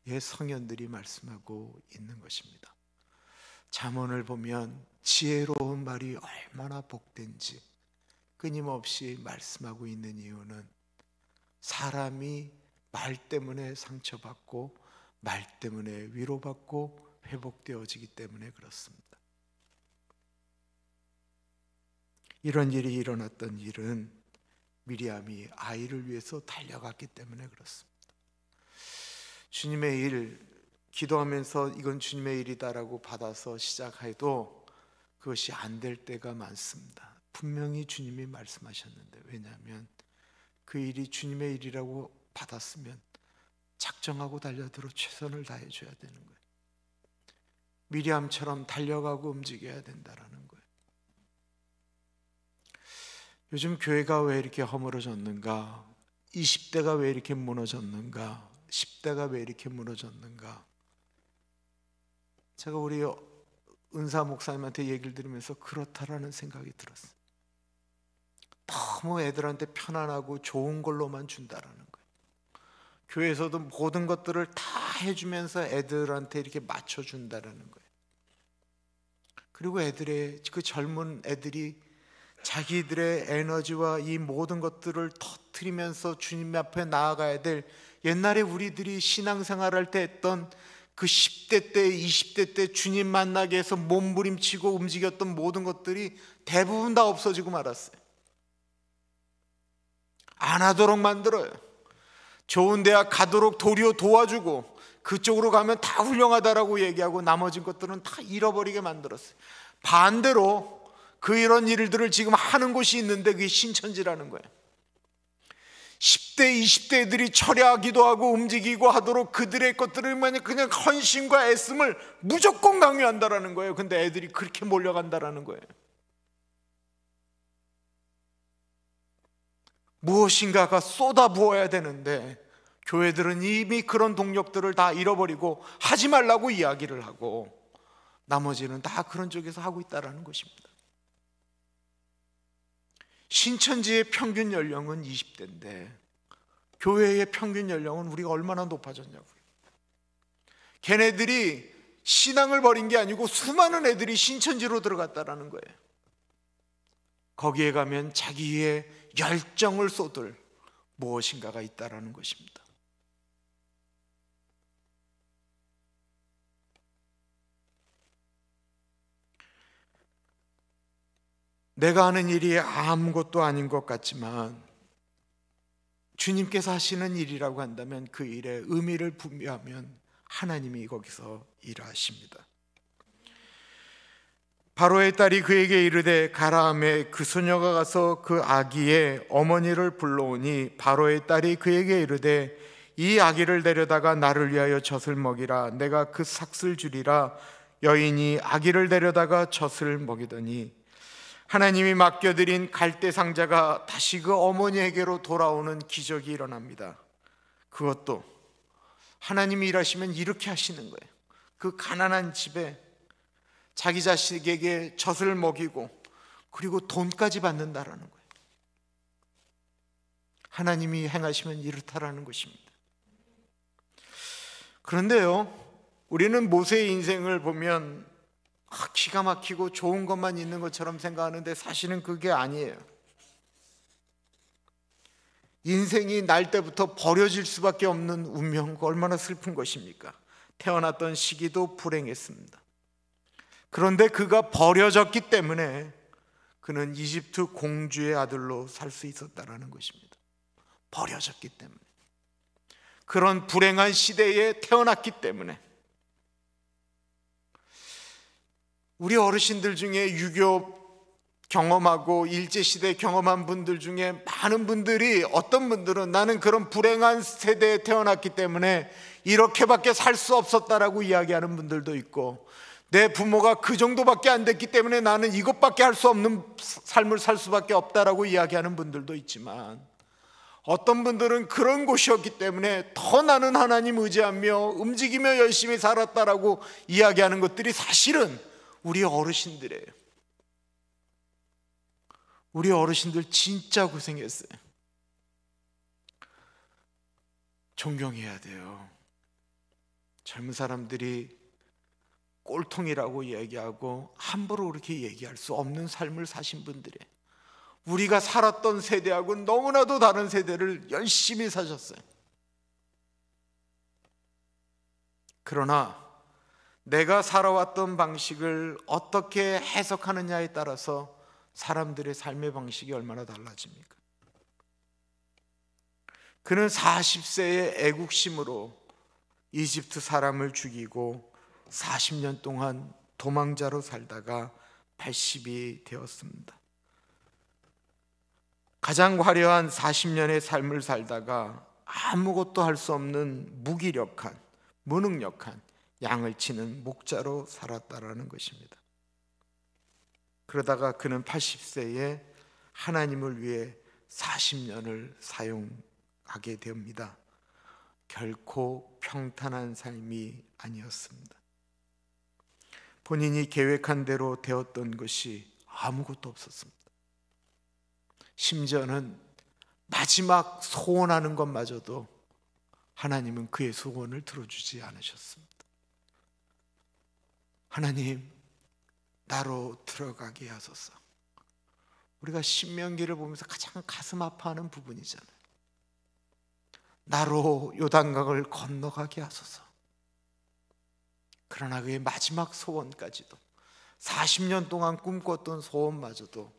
옛 성현들이 말씀하고 있는 것입니다. 잠언을 보면 지혜로운 말이 얼마나 복된지 끊임없이 말씀하고 있는 이유는 사람이 말 때문에 상처받고 말 때문에 위로받고 회복되어지기 때문에 그렇습니다. 이런 일이 일어났던 일은 미리암이 아이를 위해서 달려갔기 때문에 그렇습니다. 주님의 일, 기도하면서 이건 주님의 일이다라고 받아서 시작해도 그것이 안 될 때가 많습니다. 분명히 주님이 말씀하셨는데, 왜냐하면 그 일이 주님의 일이라고 받았으면 작정하고 달려들어 최선을 다해 줘야 되는 거예요. 미리암처럼 달려가고 움직여야 된다라는 거예요. 요즘 교회가 왜 이렇게 허물어졌는가? 20대가 왜 이렇게 무너졌는가? 10대가 왜 이렇게 무너졌는가? 제가 우리 은사 목사님한테 얘기를 들으면서 그렇다라는 생각이 들었어요. 너무 애들한테 편안하고 좋은 걸로만 준다라는 거예요. 교회에서도 모든 것들을 다 해주면서 애들한테 이렇게 맞춰준다라는 거예요. 그리고 애들의 그 젊은 애들이 자기들의 에너지와 이 모든 것들을 터뜨리면서 주님 앞에 나아가야 될, 옛날에 우리들이 신앙생활할 때 했던 그 10대 때 20대 때 주님 만나게 해서 몸부림치고 움직였던 모든 것들이 대부분 다 없어지고 말았어요. 안 하도록 만들어요. 좋은 대학 가도록 도리어 도와주고 그쪽으로 가면 다 훌륭하다라고 얘기하고 나머진 것들은 다 잃어버리게 만들었어요. 반대로 그 이런 일들을 지금 하는 곳이 있는데 그게 신천지라는 거예요. 10대, 20대 애들이 철야하기도 하고 움직이고 하도록 그들의 것들을 그냥 헌신과 애씀을 무조건 강요한다라는 거예요. 근데 애들이 그렇게 몰려간다라는 거예요. 무엇인가가 쏟아부어야 되는데 교회들은 이미 그런 동력들을 다 잃어버리고 하지 말라고 이야기를 하고 나머지는 다 그런 쪽에서 하고 있다라는 것입니다. 신천지의 평균 연령은 20대인데 교회의 평균 연령은 우리가 얼마나 높아졌냐고요. 걔네들이 신앙을 버린 게 아니고 수많은 애들이 신천지로 들어갔다라는 거예요. 거기에 가면 자기의 열정을 쏟을 무엇인가가 있다라는 것입니다. 내가 하는 일이 아무것도 아닌 것 같지만 주님께서 하시는 일이라고 한다면 그 일에 의미를 부여하면 하나님이 거기서 일하십니다. 바로의 딸이 그에게 이르되 가라 하매 그 소녀가 가서 그 아기의 어머니를 불러오니 바로의 딸이 그에게 이르되 이 아기를 데려다가 나를 위하여 젖을 먹이라. 내가 그 삭슬 주리라. 여인이 아기를 데려다가 젖을 먹이더니 하나님이 맡겨드린 갈대 상자가 다시 그 어머니에게로 돌아오는 기적이 일어납니다. 그것도 하나님이 일하시면 이렇게 하시는 거예요. 그 가난한 집에 자기 자식에게 젖을 먹이고 그리고 돈까지 받는다라는 거예요. 하나님이 행하시면 이렇다라는 것입니다. 그런데요, 우리는 모세의 인생을 보면 기가 막히고 좋은 것만 있는 것처럼 생각하는데 사실은 그게 아니에요. 인생이 날 때부터 버려질 수밖에 없는 운명, 얼마나 슬픈 것입니까? 태어났던 시기도 불행했습니다. 그런데 그가 버려졌기 때문에 그는 이집트 공주의 아들로 살 수 있었다라는 것입니다. 버려졌기 때문에, 그런 불행한 시대에 태어났기 때문에. 우리 어르신들 중에 유교 경험하고 일제시대 경험한 분들 중에 많은 분들이, 어떤 분들은 나는 그런 불행한 세대에 태어났기 때문에 이렇게밖에 살 수 없었다라고 이야기하는 분들도 있고, 내 부모가 그 정도밖에 안 됐기 때문에 나는 이것밖에 할 수 없는 삶을 살 수밖에 없다라고 이야기하는 분들도 있지만, 어떤 분들은 그런 곳이었기 때문에 더 나는 하나님 의지하며 움직이며 열심히 살았다라고 이야기하는 것들이 사실은 우리 어르신들이에요. 우리 어르신들 진짜 고생했어요. 존경해야 돼요. 젊은 사람들이 꼴통이라고 얘기하고 함부로 그렇게 얘기할 수 없는 삶을 사신 분들이에요. 우리가 살았던 세대하고는 너무나도 다른 세대를 열심히 사셨어요. 그러나 내가 살아왔던 방식을 어떻게 해석하느냐에 따라서 사람들의 삶의 방식이 얼마나 달라집니까? 그는 40세의 애국심으로 이집트 사람을 죽이고 40년 동안 도망자로 살다가 80이 되었습니다. 가장 화려한 40년의 삶을 살다가 아무것도 할 수 없는 무기력한, 무능력한 양을 치는 목자로 살았다라는 것입니다. 그러다가 그는 80세에 하나님을 위해 40년을 사용하게 됩니다. 결코 평탄한 삶이 아니었습니다. 본인이 계획한 대로 되었던 것이 아무것도 없었습니다. 심지어는 마지막 소원하는 것마저도 하나님은 그의 소원을 들어주지 않으셨습니다. 하나님, 나로 들어가게 하소서. 우리가 신명기를 보면서 가장 가슴 아파하는 부분이잖아요. 나로 요단강을 건너가게 하소서. 그러나 그의 마지막 소원까지도, 40년 동안 꿈꿨던 소원마저도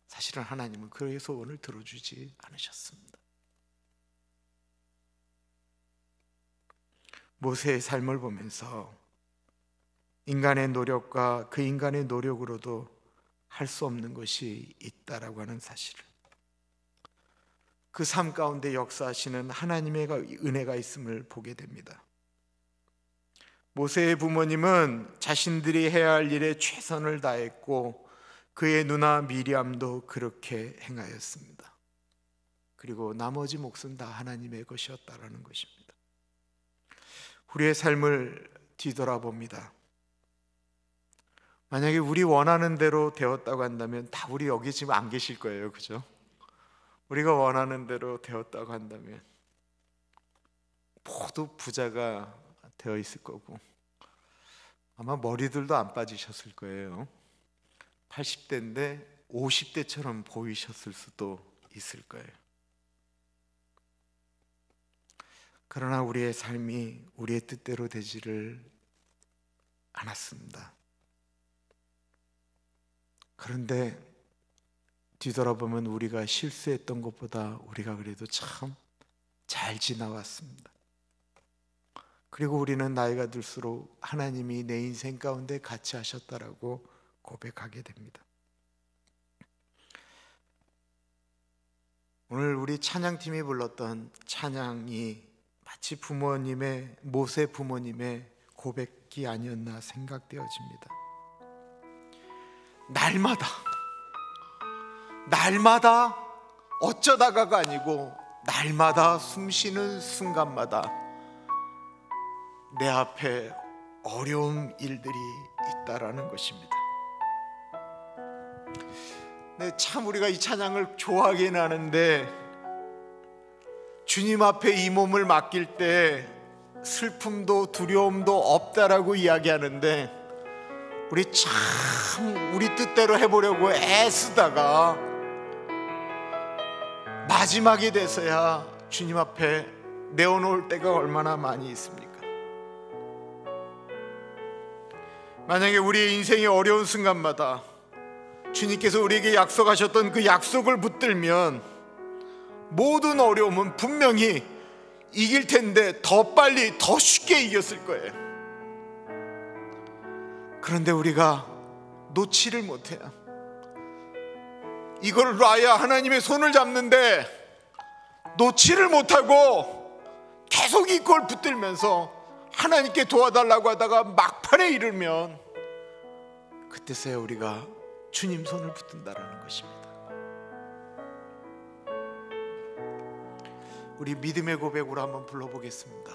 사실은 하나님은 그의 소원을 들어주지 않으셨습니다. 모세의 삶을 보면서 인간의 노력과 그 인간의 노력으로도 할 수 없는 것이 있다라고 하는 사실을, 그 삶 가운데 역사하시는 하나님의 은혜가 있음을 보게 됩니다. 모세의 부모님은 자신들이 해야 할 일에 최선을 다했고 그의 누나 미리암도 그렇게 행하였습니다. 그리고 나머지 몫은 다 하나님의 것이었다라는 것입니다. 우리의 삶을 뒤돌아봅니다. 만약에 우리 원하는 대로 되었다고 한다면 다 우리 여기 지금 안 계실 거예요, 그죠? 우리가 원하는 대로 되었다고 한다면 모두 부자가 되어 있을 거고 아마 머리들도 안 빠지셨을 거예요. 80대인데 50대처럼 보이셨을 수도 있을 거예요. 그러나 우리의 삶이 우리의 뜻대로 되지를 않았습니다. 그런데 뒤돌아보면 우리가 실수했던 것보다 우리가 그래도 참 잘 지나왔습니다. 그리고 우리는 나이가 들수록 하나님이 내 인생 가운데 같이 하셨다라고 고백하게 됩니다. 오늘 우리 찬양팀이 불렀던 찬양이 마치 모세 부모님의 고백이 아니었나 생각되어집니다. 날마다 어쩌다가가 아니고 날마다 숨쉬는 순간마다 내 앞에 어려운 일들이 있다라는 것입니다. 네, 참 우리가 이 찬양을 좋아하긴 하는데 주님 앞에 이 몸을 맡길 때 슬픔도 두려움도 없다라고 이야기하는데 우리 참 우리 뜻대로 해보려고 애쓰다가 마지막이 돼서야 주님 앞에 내어놓을 때가 얼마나 많이 있습니까? 만약에 우리의 인생이 어려운 순간마다 주님께서 우리에게 약속하셨던 그 약속을 붙들면 모든 어려움은 분명히 이길 텐데 더 빨리 더 쉽게 이겼을 거예요. 그런데 우리가 놓지를 못해요. 이걸 놔야 하나님의 손을 잡는데 놓지를 못하고 계속 이걸 붙들면서 하나님께 도와달라고 하다가 막판에 이르면 그때서야 우리가 주님 손을 붙든다라는 것입니다. 우리 믿음의 고백으로 한번 불러보겠습니다.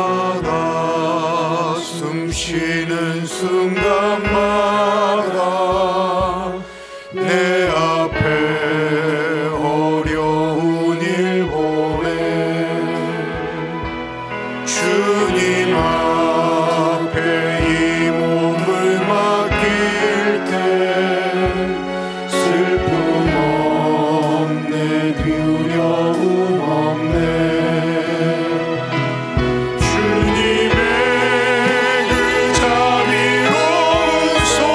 날마다 숨쉬는 순간마다 내 앞에 어려운 일 보내 주님 앞에 이 몸을 맡길 때 슬픔 없네 두려움 없네 주님의 그 자비로운 손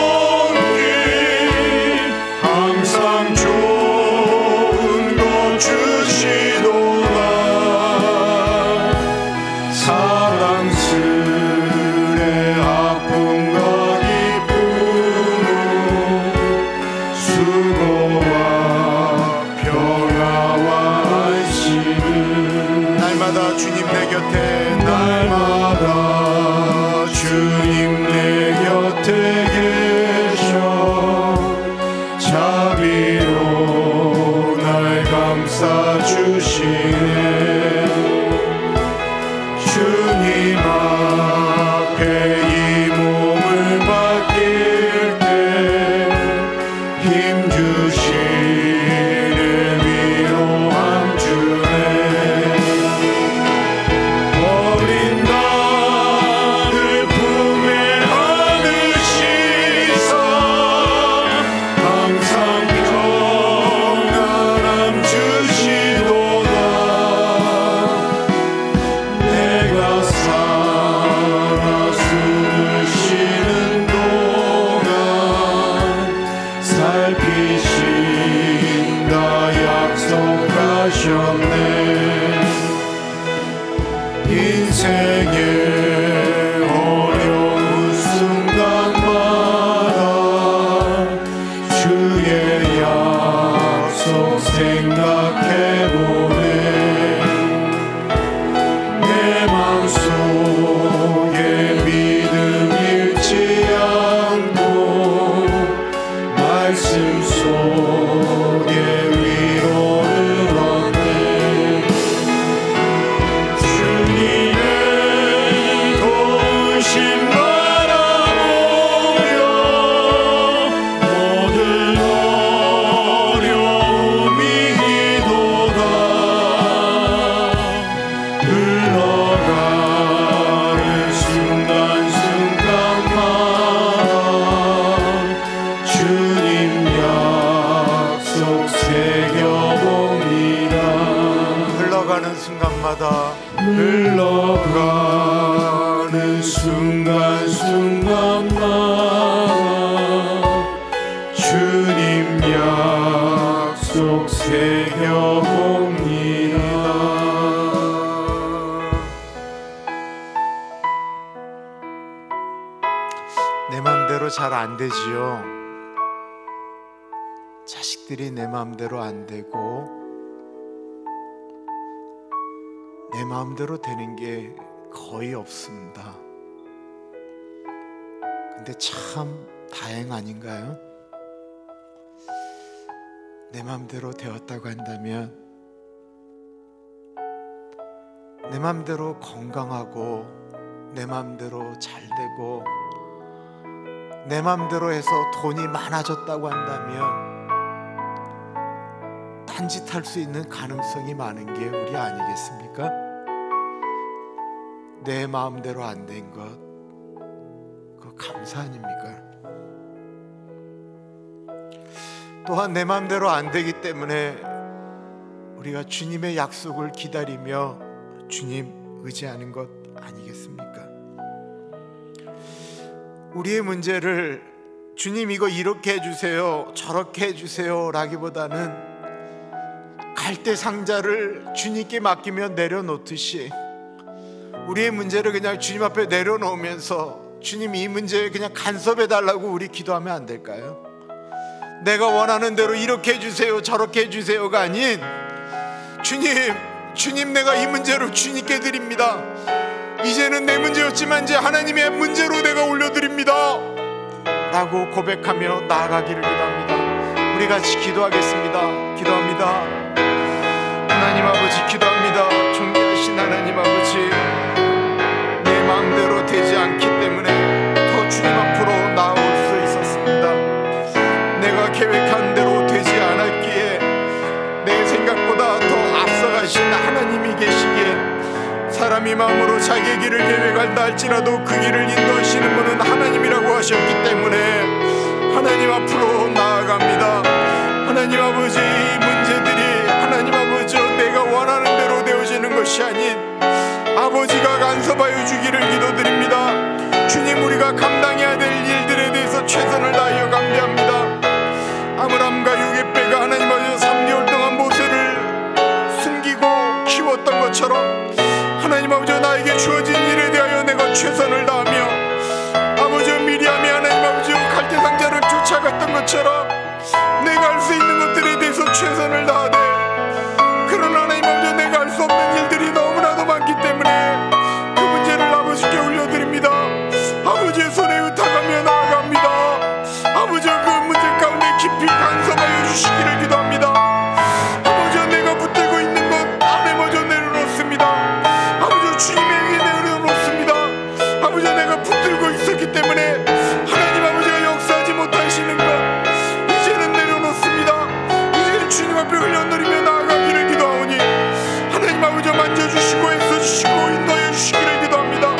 때마다 흘러가는 순간순간마다 주님 약속 새겨봅니다. 내 맘대로 잘 안 되지요. 자식들이 내 맘대로 안 되고 내 마음대로 되는 게 거의 없습니다. 근데 참 다행 아닌가요? 내 마음대로 되었다고 한다면 내 마음대로 건강하고 내 마음대로 잘 되고 내 마음대로 해서 돈이 많아졌다고 한다면 딴짓할 수 있는 가능성이 많은 게 우리 아니겠습니까? 내 마음대로 안 된 것, 그거 감사 아닙니까? 또한 내 마음대로 안 되기 때문에 우리가 주님의 약속을 기다리며 주님 의지하는 것 아니겠습니까? 우리의 문제를 주님 이거 이렇게 해주세요, 저렇게 해주세요 라기보다는 갈대 상자를 주님께 맡기며 내려놓듯이 우리의 문제를 그냥 주님 앞에 내려놓으면서 주님 이 문제에 그냥 간섭해달라고 우리 기도하면 안 될까요? 내가 원하는 대로 이렇게 해주세요, 저렇게 해주세요가 아닌 주님 내가 이 문제를 주님께 드립니다. 이제는 내 문제였지만 이제 하나님의 문제로 내가 올려드립니다 라고 고백하며 나아가기를 기도합니다. 우리 같이 기도하겠습니다. 기도합니다. 하나님 아버지 기도합니다. 존귀하신 하나님 아버지, 내 마음대로 되지 않기 때문에 더 주님 앞으로 나아올 수 있었습니다. 내가 계획한 대로 되지 않았기에 내 생각보다 더 앞서가신 하나님이 계시기에 사람이 마음으로 자기의 길을 계획한다 할지라도 그 길을 인도하시는 분은 하나님이라고 하셨기 때문에 하나님 앞으로 나아갑니다. 하나님 아버지, 이 문제들이 하나님 아버지 내가 원하는 대로 되어지는 것이 아닌 아버지가 간섭하여 주기를 기도드립니다. 주님, 우리가 감당해야 될 일들에 대해서 최선을 다하여 감비합니다. 아브람과 요게배가 하나님 아버지 3개월 동안 모세를 숨기고 키웠던 것처럼 하나님 아버지 나에게 주어진 일에 대하여 내가 최선을 다하며 아버지 미리암이 하나님 아버지 갈대상자를 쫓아갔던 것처럼 내가 할 수 있는 것들에 대해서 최선을 다하되, 그러나 하나님 아버지 내가 할 수 없는 일들이 너무나도 많기 때문에 그 문제를 아버지께 올려드립니다. 아버지의 손에 의탁하며 나아갑니다. 아버지 그 문제 가운데 깊이 간섭하여 주시기를 기도합니다. 아버지 내가 붙들고 있는 것 안에 먼저 내려놓습니다. 아버지 주님에게 내려놓습니다. 아버지 내가 붙들고 있었기 때문에 하나님 아버지가 역사하지 못하시는 것 이제는 내려놓습니다. 이제 주님 앞에 흘려드리며 나아가기를 기도하오니 하나님 아버지 만져주시고 애써주시고 인도하여 주시기를 기도합니다.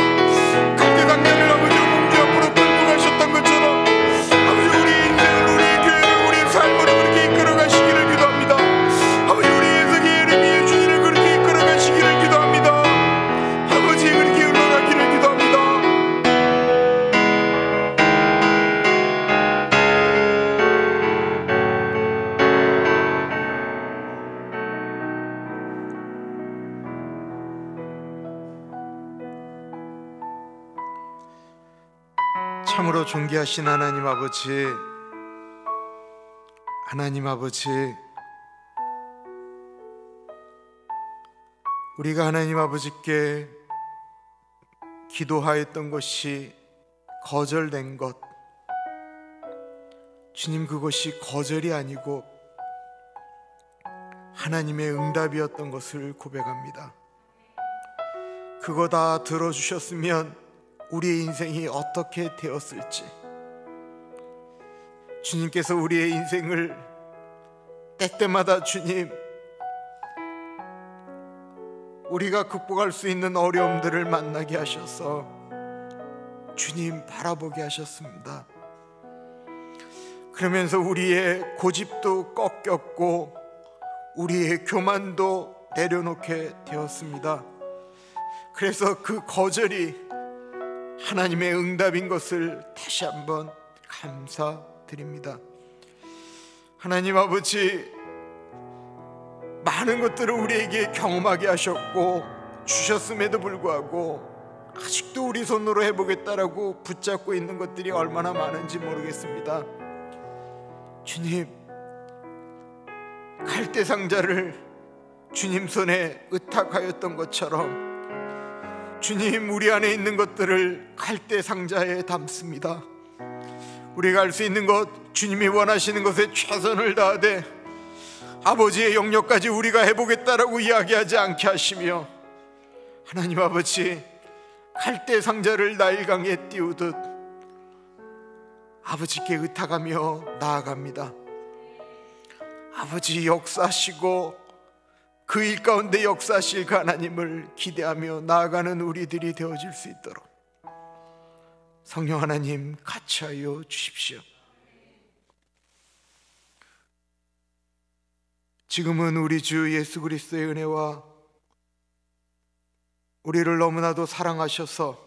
갈대상자를 아버지 문제 앞으로 끌고 가셨던 것처럼 아버지 우리의 인생을, 우리의 교회를, 우리의 삶을 그렇게 이끌어 가시기를 기도합니다. 아버지 우리의 예석이 예레미야의 주님을 그렇게 이끌어 가시기를 기도합니다. 아버지 그렇게 흘러가기를 기도합니다. 참으로 존귀하신 하나님 아버지, 하나님 아버지, 우리가 하나님 아버지께 기도하였던 것이 거절된 것, 주님 그것이 거절이 아니고 하나님의 응답이었던 것을 고백합니다. 그거 다 들어주셨으면 우리의 인생이 어떻게 되었을지, 주님께서 우리의 인생을 때때마다 주님 우리가 극복할 수 있는 어려움들을 만나게 하셔서 주님 바라보게 하셨습니다. 그러면서 우리의 고집도 꺾였고 우리의 교만도 내려놓게 되었습니다. 그래서 그 거절이 하나님의 응답인 것을 다시 한번 감사드립니다. 하나님 아버지, 많은 것들을 우리에게 경험하게 하셨고 주셨음에도 불구하고 아직도 우리 손으로 해보겠다라고 붙잡고 있는 것들이 얼마나 많은지 모르겠습니다. 주님, 갈대 상자를 주님 손에 의탁하였던 것처럼 주님, 우리 안에 있는 것들을 갈대 상자에 담습니다. 우리가 할 수 있는 것, 주님이 원하시는 것에 최선을 다하되 아버지의 영역까지 우리가 해보겠다라고 이야기하지 않게 하시며, 하나님 아버지, 갈대 상자를 나일강에 띄우듯 아버지께 의탁하며 나아갑니다. 아버지 역사하시고 그 일 가운데 역사하실 그 하나님을 기대하며 나아가는 우리들이 되어질 수 있도록 성령 하나님 같이 하여 주십시오. 지금은 우리 주 예수 그리스도의 은혜와 우리를 너무나도 사랑하셔서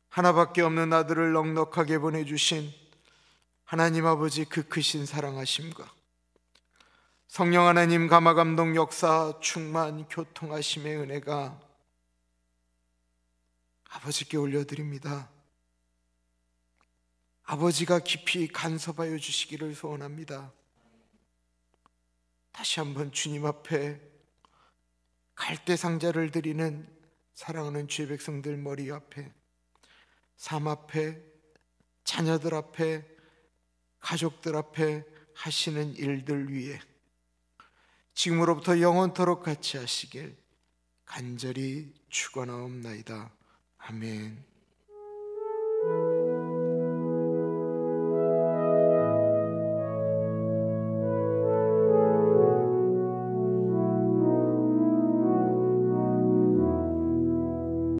하나밖에 없는 아들을 넉넉하게 보내주신 하나님 아버지 그 크신 사랑하심과 성령 하나님 감화감동 역사 충만 교통하심의 은혜가 아버지께 올려드립니다. 아버지가 깊이 간섭하여 주시기를 소원합니다. 다시 한번 주님 앞에 갈대 상자를 드리는 사랑하는 주의 백성들 머리 앞에, 삶 앞에, 자녀들 앞에, 가족들 앞에 하시는 일들 위에 지금으로부터 영원토록 같이 하시길 간절히 축원하옵나이다. 아멘.